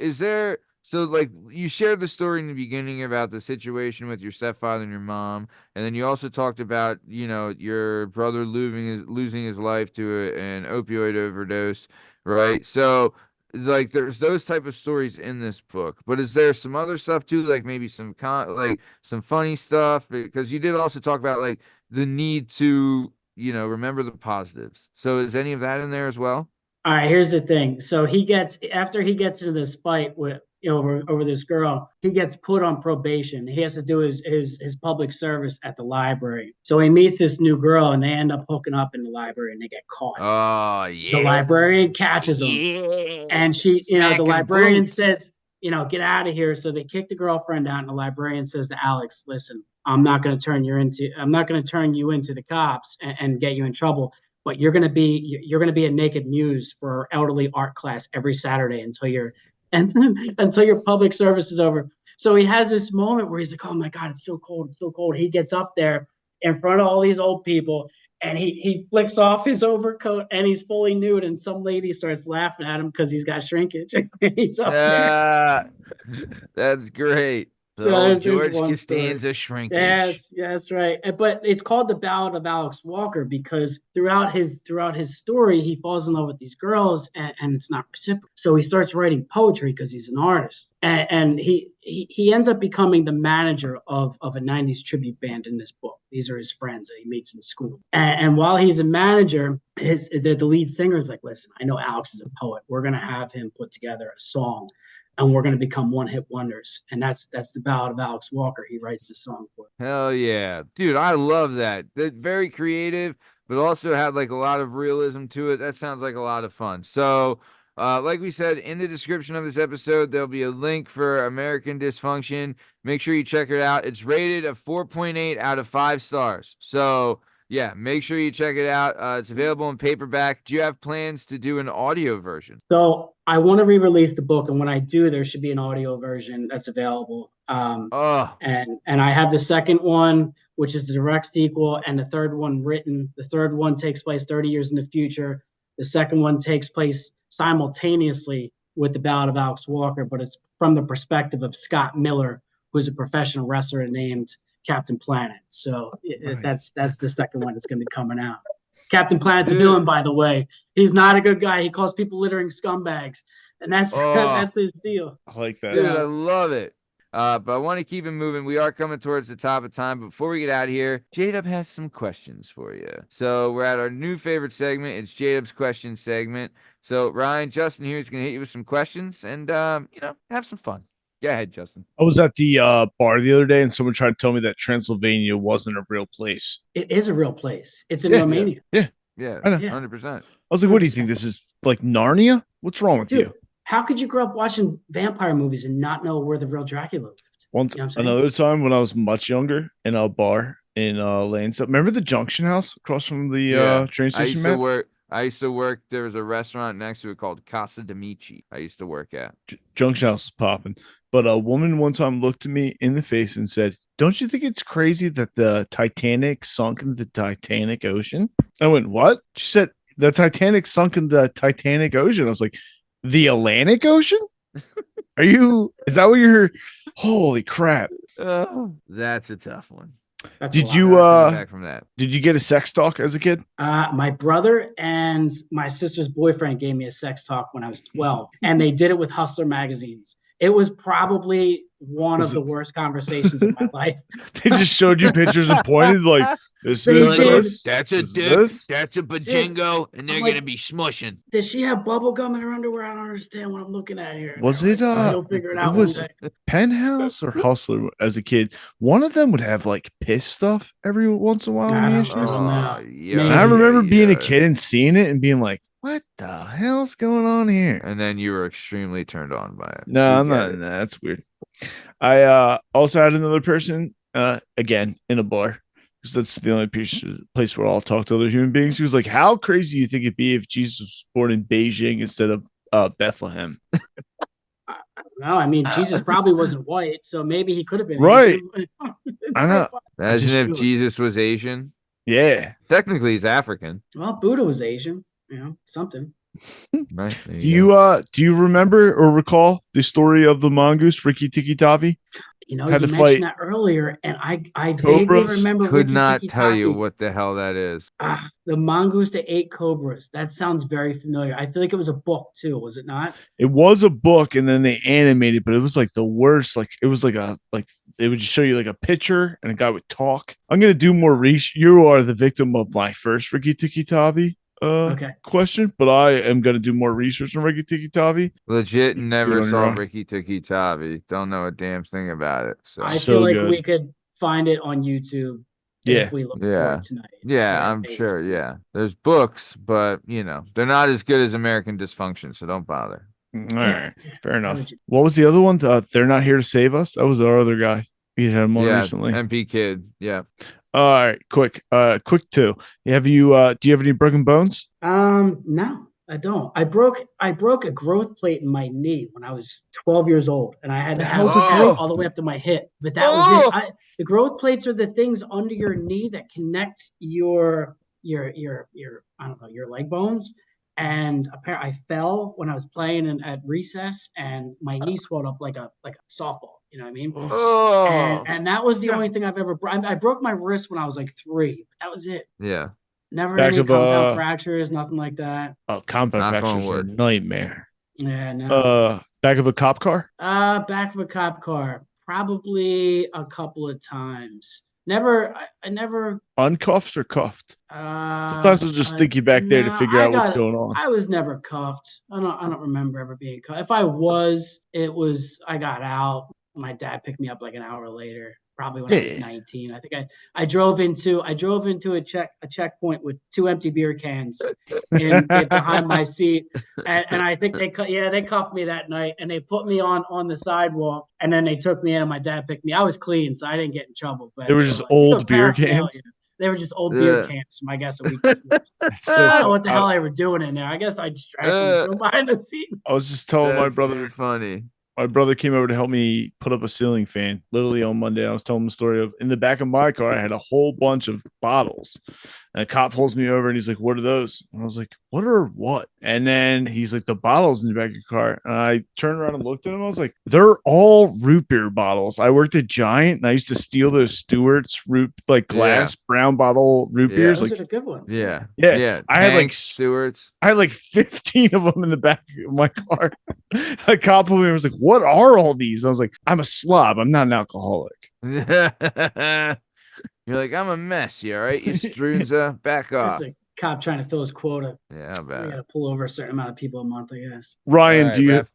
like you shared the story in the beginning about the situation with your stepfather and your mom, and then you also talked about, your brother losing his life to an opioid overdose, right? So like there's those type of stories in this book, but is there some other stuff too, like maybe like some funny stuff? Because you did also talk about like the need to, remember the positives. So is any of that in there as well? All right, here's the thing. So after he gets into this fight with over this girl, he gets put on probation. He has to do his public service at the library. So he meets this new girl, and they end up hooking up in the library, and they get caught. Oh The yeah. librarian catches him, Yeah. and the Smacking librarian boots. says, get out of here. So they kick the girlfriend out, and the librarian says to Alex, listen, I'm not going to turn you into the cops and get you in trouble, but you're going to be a naked muse for our elderly art class every Saturday until your public service is over. So he has this moment where he's like, oh my God, it's so cold. It's so cold. He gets up there in front of all these old people, and he flicks off his overcoat, and he's fully nude, and some lady starts laughing at him because he's got shrinkage. He's up there. Ah, that's great. The So old there's George one story. Costanza shrinkage. Yes, that's right. But it's called the Ballad of Alex Walker because throughout his story, he falls in love with these girls, and it's not reciprocal. So he starts writing poetry because he's an artist, and he ends up becoming the manager of a '90s tribute band in this book. These are his friends that he meets in school, and while he's a manager, the lead singer is like, listen, I know Alex is a poet. We're gonna have him put together a song, and we're going to become one-hit wonders. And that's the Ballad of Alex Walker. He writes the song for. Hell yeah. Dude, I love that. That very creative, but also had like a lot of realism to it. That sounds like a lot of fun. So, like we said in the description of this episode, there'll be a link for American Dysfunction. Make sure you check it out. It's rated a 4.8 out of 5 stars. So, yeah, make sure you check it out. It's available in paperback. Do you have plans to do an audio version? So I want to re-release the book, and when I do, there should be an audio version that's available. Oh, And I have the second one, which is the direct sequel, and the third one written. The third one takes place 30 years in the future. The second one takes place simultaneously with the Ballad of Alex Walker, but it's from the perspective of Scott Miller, who's a professional wrestler named Captain Planet. So Nice. that's the second one that's going to be coming out. Captain Planet's a dude. villain, by the way. He's not a good guy. He calls people littering scumbags, and that's Oh, that's his deal. I like that. dude, I Yeah. love it. But I want to keep it moving. We are coming towards the top of time. Before we get out of here, JDub has some questions for you. So we're at our new favorite segment. It's JDub's question segment. So Ryan, Justin here is going to hit you with some questions and, have some fun. Go ahead, Justin. I was at the bar the other day, and someone tried to tell me that Transylvania wasn't a real place. It is a real place. It's in Yeah. Romania. Yeah, Yeah, I know. Yeah. 100%. I was like, "What do you think? This is like Narnia? What's wrong with Dude, you?" how could you grow up watching vampire movies and not know where the real Dracula lived? Once You know what I'm saying? another time when I was much younger in a bar in Lanes. Remember the Junction House across from the Yeah. train I used station, to Matt? work. I used to work. There was a restaurant next to it called Casa d'Amici. I used to work at. Junction House was popping. But a woman one time looked at me in the face and said, don't you think it's crazy that the Titanic sunk into the Titanic Ocean? I went, what? She said, the Titanic sunk in the Titanic Ocean. I was like, the Atlantic Ocean? Is that what you're, holy crap. That's a tough one. Did you, back from that? Did you get a sex talk as a kid? My brother and my sister's boyfriend gave me a sex talk when I was 12, and they did it with Hustler magazines. It was probably one of the worst conversations of my life. They just showed you pictures and pointed like, this They is did. this. That's a this is dick. this. That's a pajingo, and they're I'm like, gonna be smushing. Does she have bubble gum in her underwear? I don't understand what I'm looking at here. Was it? You'll figure it out It was one day. Penthouse or Hustler as a kid. One of them would have like piss stuff every once in a while in the issues. know. I remember being a kid and seeing it and being like, what the hell's going on here? And then you were extremely turned on by it. No, I'm not. No, that's weird. I also had another person, again, in a bar, because that's the only place where I'll talk to other human beings. He was like, how crazy do you think it'd be if Jesus was born in Beijing instead of Bethlehem? No, I mean, Jesus probably wasn't white, so maybe he could have been. Right. I know. Imagine if Jesus was Asian. Yeah. Technically, he's African. Well, Buddha was Asian, something. Right. Do you remember or recall the story of the mongoose, Rikki Tikki Tavi? You mentioned that earlier, and I vaguely remember. Could not tell you what the hell that is. The mongoose that ate cobras. That sounds very familiar. I feel like it was a book too, was it not? It was a book, and then they animated, but it was like the worst. Like it was like it would just show you like a picture, and a guy would talk. I'm gonna do more research. You are the victim of my first Rikki Tikki Tavi question, but I am going to do more research on Rikki Tikki Tavi. Legit never saw Rikki Tikki Tavi. Don't know a damn thing about it. So I feel like we could find it on YouTube if we look for it tonight. Yeah, I'm sure. Yeah. There's books, but they're not as good as American Dysfunction, so don't bother. All right. Fair enough. What was the other one? They're Not Here to Save Us. That was our other guy. We had him on recently. MP Kid. Yeah. All right, quick two. Do you have any broken bones? No, I don't. I broke a growth plate in my knee when I was 12 years old, and I had to have it all the way up to my hip. But that was it. The growth plates are the things under your knee that connect your I don't know, your leg bones. And apparently, I fell when I was playing at recess, and my knee swelled up like a softball. You know what I mean? And that was the only thing I've ever. I broke my wrist when I was like 3. That was it. Yeah. Never any compound fractures, nothing like that. Oh, compound fractures are a nightmare. Yeah. No. Back of a cop car? Back of a cop car. Probably a couple of times. Never. I never. Uncuffed or cuffed? Sometimes I'll just stick you back there to figure out what's going on. I was never cuffed. I don't remember ever being cuffed. If I was, I got out. My dad picked me up like an hour later, probably when I was 19. I think I drove into a checkpoint with 2 empty beer cans behind my seat, and I think they cuffed me that night, and they put me on the sidewalk, and then they took me in, and my dad picked me. I was clean, so I didn't get in trouble. But they were just old beer cans. They were just old beer cans. I guess a week before. I don't know what the hell they were doing in there. I guess I distracted them behind the seat. I was just telling my brother. Funny. My brother came over to help me put up a ceiling fan. Literally on Monday, I was telling him the story of in the back of my car, I had a whole bunch of bottles. And a cop pulls me over and he's like, what are those? And I was like, what are what? And then he's like, the bottles in the back of your car. And I turned around and looked at him. I was like, they're all root beer bottles. I worked at Giant and I used to steal those Stewart's glass brown bottle root beers. Those are the good ones. Yeah. I had like Stewart's. I had like 15 of them in the back of my car. A cop pulled me and was like, what are all these? I was like, I'm a slob. I'm not an alcoholic. You're like, I'm a mess. You all right? You Strunza, back off. That's a cop trying to fill his quota. Yeah, I bet. You got to pull over a certain amount of people a month, I guess. Ryan, do you have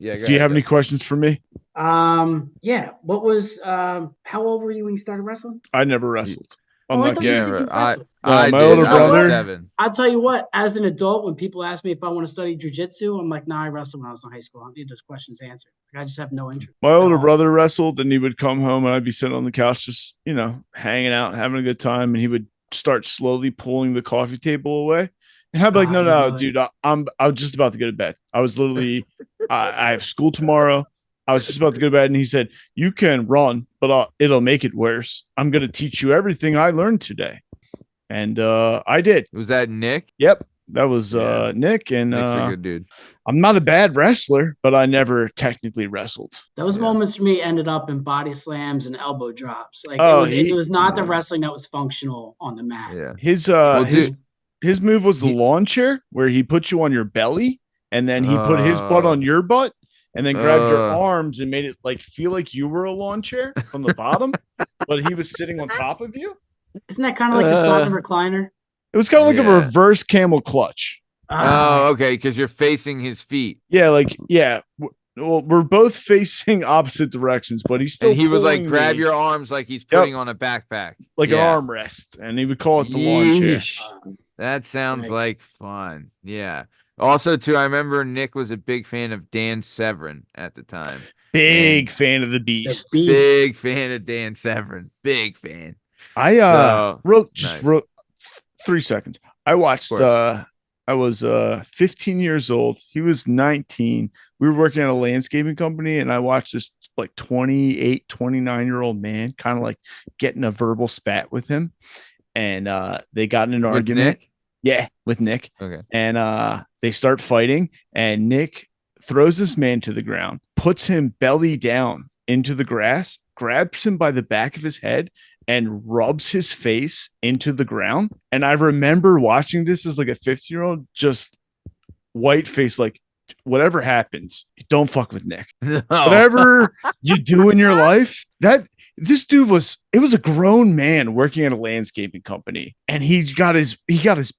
any any questions for me? Yeah. What was how old were you when you started wrestling? I never wrestled. My older brother. 7. I'll tell you what, as an adult, when people ask me if I want to study jiu-jitsu, I'm like, nah, I wrestled when I was in high school. I don't need those questions answered. I just have no interest. My older brother wrestled, and he would come home, and I'd be sitting on the couch just, hanging out, having a good time, and he would start slowly pulling the coffee table away. And I'd be like, no, dude, I'm just about to go to bed. I was literally, I have school tomorrow. I was just about to go to bed, and he said, "You can run, but it'll make it worse. I'm going to teach you everything I learned today." And I did. Was that Nick? Yep. That was Nick. And Nick's a good dude. I'm not a bad wrestler, but I never technically wrestled. Those moments for me ended up in body slams and elbow drops. Like it was not the wrestling that was functional on the mat. Yeah. His move was the lawn chair, where he put you on your belly, and then he put his butt on your butt, and then grabbed your arms and made it like feel like you were a lawn chair from the bottom, but he was sitting on top of you. Isn't that kind of like the starting recliner? It was kind of like a reverse camel clutch. Oh, okay, because you're facing his feet. Yeah, well, we're both facing opposite directions, but he's still. And he would like grab your arms like he's putting on a backpack, like an armrest, and he would call it the lawn chair. That sounds like fun. Yeah. Also, too, I remember Nick was a big fan of Dan Severn at the time. Big fan of the Beast. Big fan of Dan Severn. Big fan. I wrote 3 seconds. I watched. I was 15 years old. He was 19. We were working at a landscaping company, and I watched this like 28, 29-year-old man kind of like getting a verbal spat with him. And they got in an argument. Nick? Yeah, with Nick. Okay. And they start fighting, and Nick throws this man to the ground, puts him belly down into the grass, grabs him by the back of his head, and rubs his face into the ground. And I remember watching this as like a 50-year-old, just white face, like, whatever happens, don't fuck with Nick. No. Whatever you do in your life, this dude was a grown man working at a landscaping company, and he got his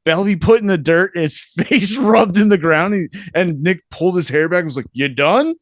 belly put in the dirt and his face rubbed in the ground. And Nick pulled his hair back and was like, "You done?"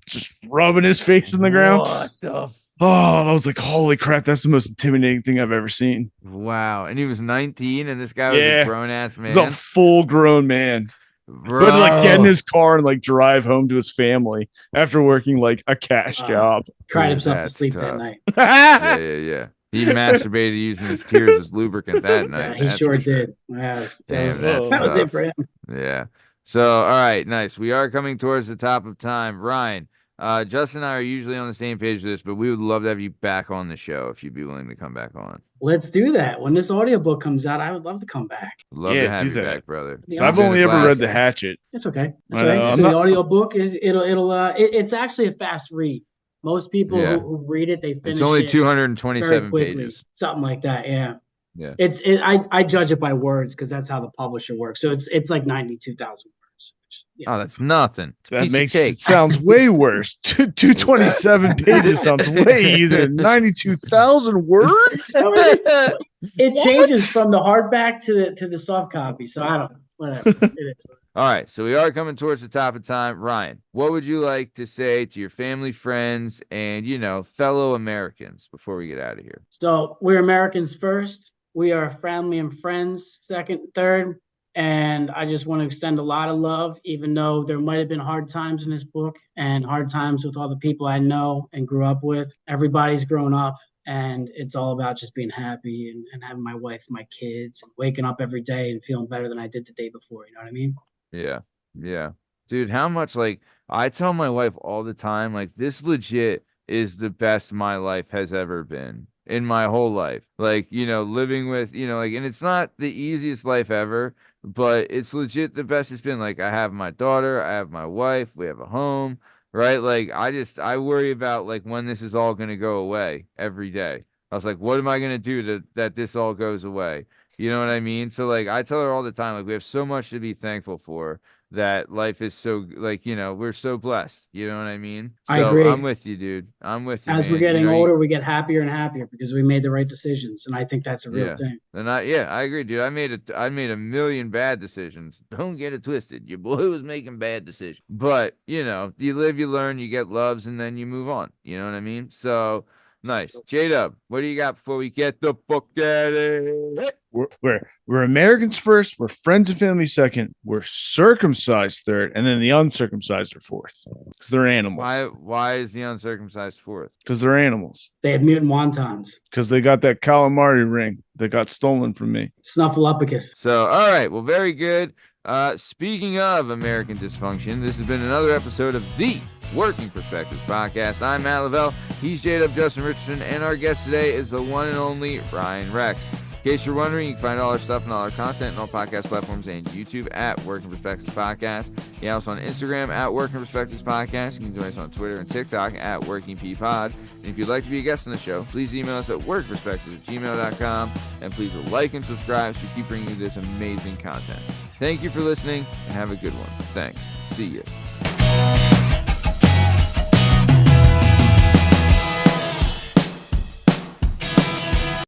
Just rubbing his face in the ground. What the Oh, and I was like, holy crap, that's the most intimidating thing I've ever seen. Wow. And he was 19, and this guy was a grown-ass man? He's a full-grown man. Bro. But like get in his car and like drive home to his family after working like a cash job. Cried himself to sleep that night. Yeah. He masturbated using his tears as lubricant that night. Yeah, he sure did. Yeah, that was it for him. Yeah. So, all right, nice. We are coming towards the top of time. Ryan, Justin and I are usually on the same page with this, but we would love to have you back on the show if you'd be willing to come back on. Let's do that. When this audiobook comes out, I would love to come back. Love to have you back, brother. So I've only ever read The Hatchet. It's okay. It's okay. So the audiobook it's actually a fast read. Most people who read it, they finish. It's only 227 pages. Something like that. Yeah. Yeah. I judge it by words because that's how the publisher works. So it's like 92,000 words. Oh, that's nothing. That makes it sounds way worse. 227 pages sounds way easier. 92,000 words. It changes from the hardback to the soft copy. So I don't know. Whatever it is. All right, so we are coming towards the top of time. Ryan, what would you like to say to your family, friends, and fellow Americans before we get out of here? So we're Americans first. We are family and friends second, third. And I just want to extend a lot of love, even though there might have been hard times in this book and hard times with all the people I know and grew up with. Everybody's grown up, and it's all about just being happy and having my wife, my kids, and waking up every day and feeling better than I did the day before. You know what I mean? Yeah. Dude, how much, I tell my wife all the time, this legit is the best my life has ever been in my whole life. Living with, and it's not the easiest life ever, but it's legit the best it's been. I have my daughter, I have my wife, we have a home, right? I worry about when this is all going to go away every day. I was like, what am I going to do that this all goes away? You know what I mean? So I tell her all the time, we have so much to be thankful for, that life is so we're so blessed. You know what I mean? So I agree. I'm with you, dude. I'm with you. As we're getting older, we get happier and happier because we made the right decisions. And I think that's a real thing. And I agree, dude. I made a million bad decisions. Don't get it twisted. Your boy was making bad decisions. But, you live, you learn, you get loves, and then you move on. You know what I mean? So nice. JDub, what do you got before we get the fuck out of here? We're Americans first, we're friends and family second, we're circumcised third, and then the uncircumcised are fourth. Because they're animals. Why is the uncircumcised fourth? Because they're animals. They have mutant wontons. Because they got that calamari ring that got stolen from me. Snuffleupagus. So, all right. Well, very good. Speaking of American dysfunction, this has been another episode of the Working Perspectives Podcast. I'm Matt Lavelle. He's JDub Justin Richardson, and our guest today is the one and only Ryan Rex. In case you're wondering, you can find all our stuff and all our content on all podcast platforms and YouTube at Working Perspectives Podcast. You can also on Instagram at Working Perspectives Podcast. You can join us on Twitter and TikTok at WorkingPPod. And if you'd like to be a guest on the show, please email us at workperspectives@gmail.com. And please like and subscribe so we keep bringing you this amazing content. Thank you for listening and have a good one. Thanks. See you.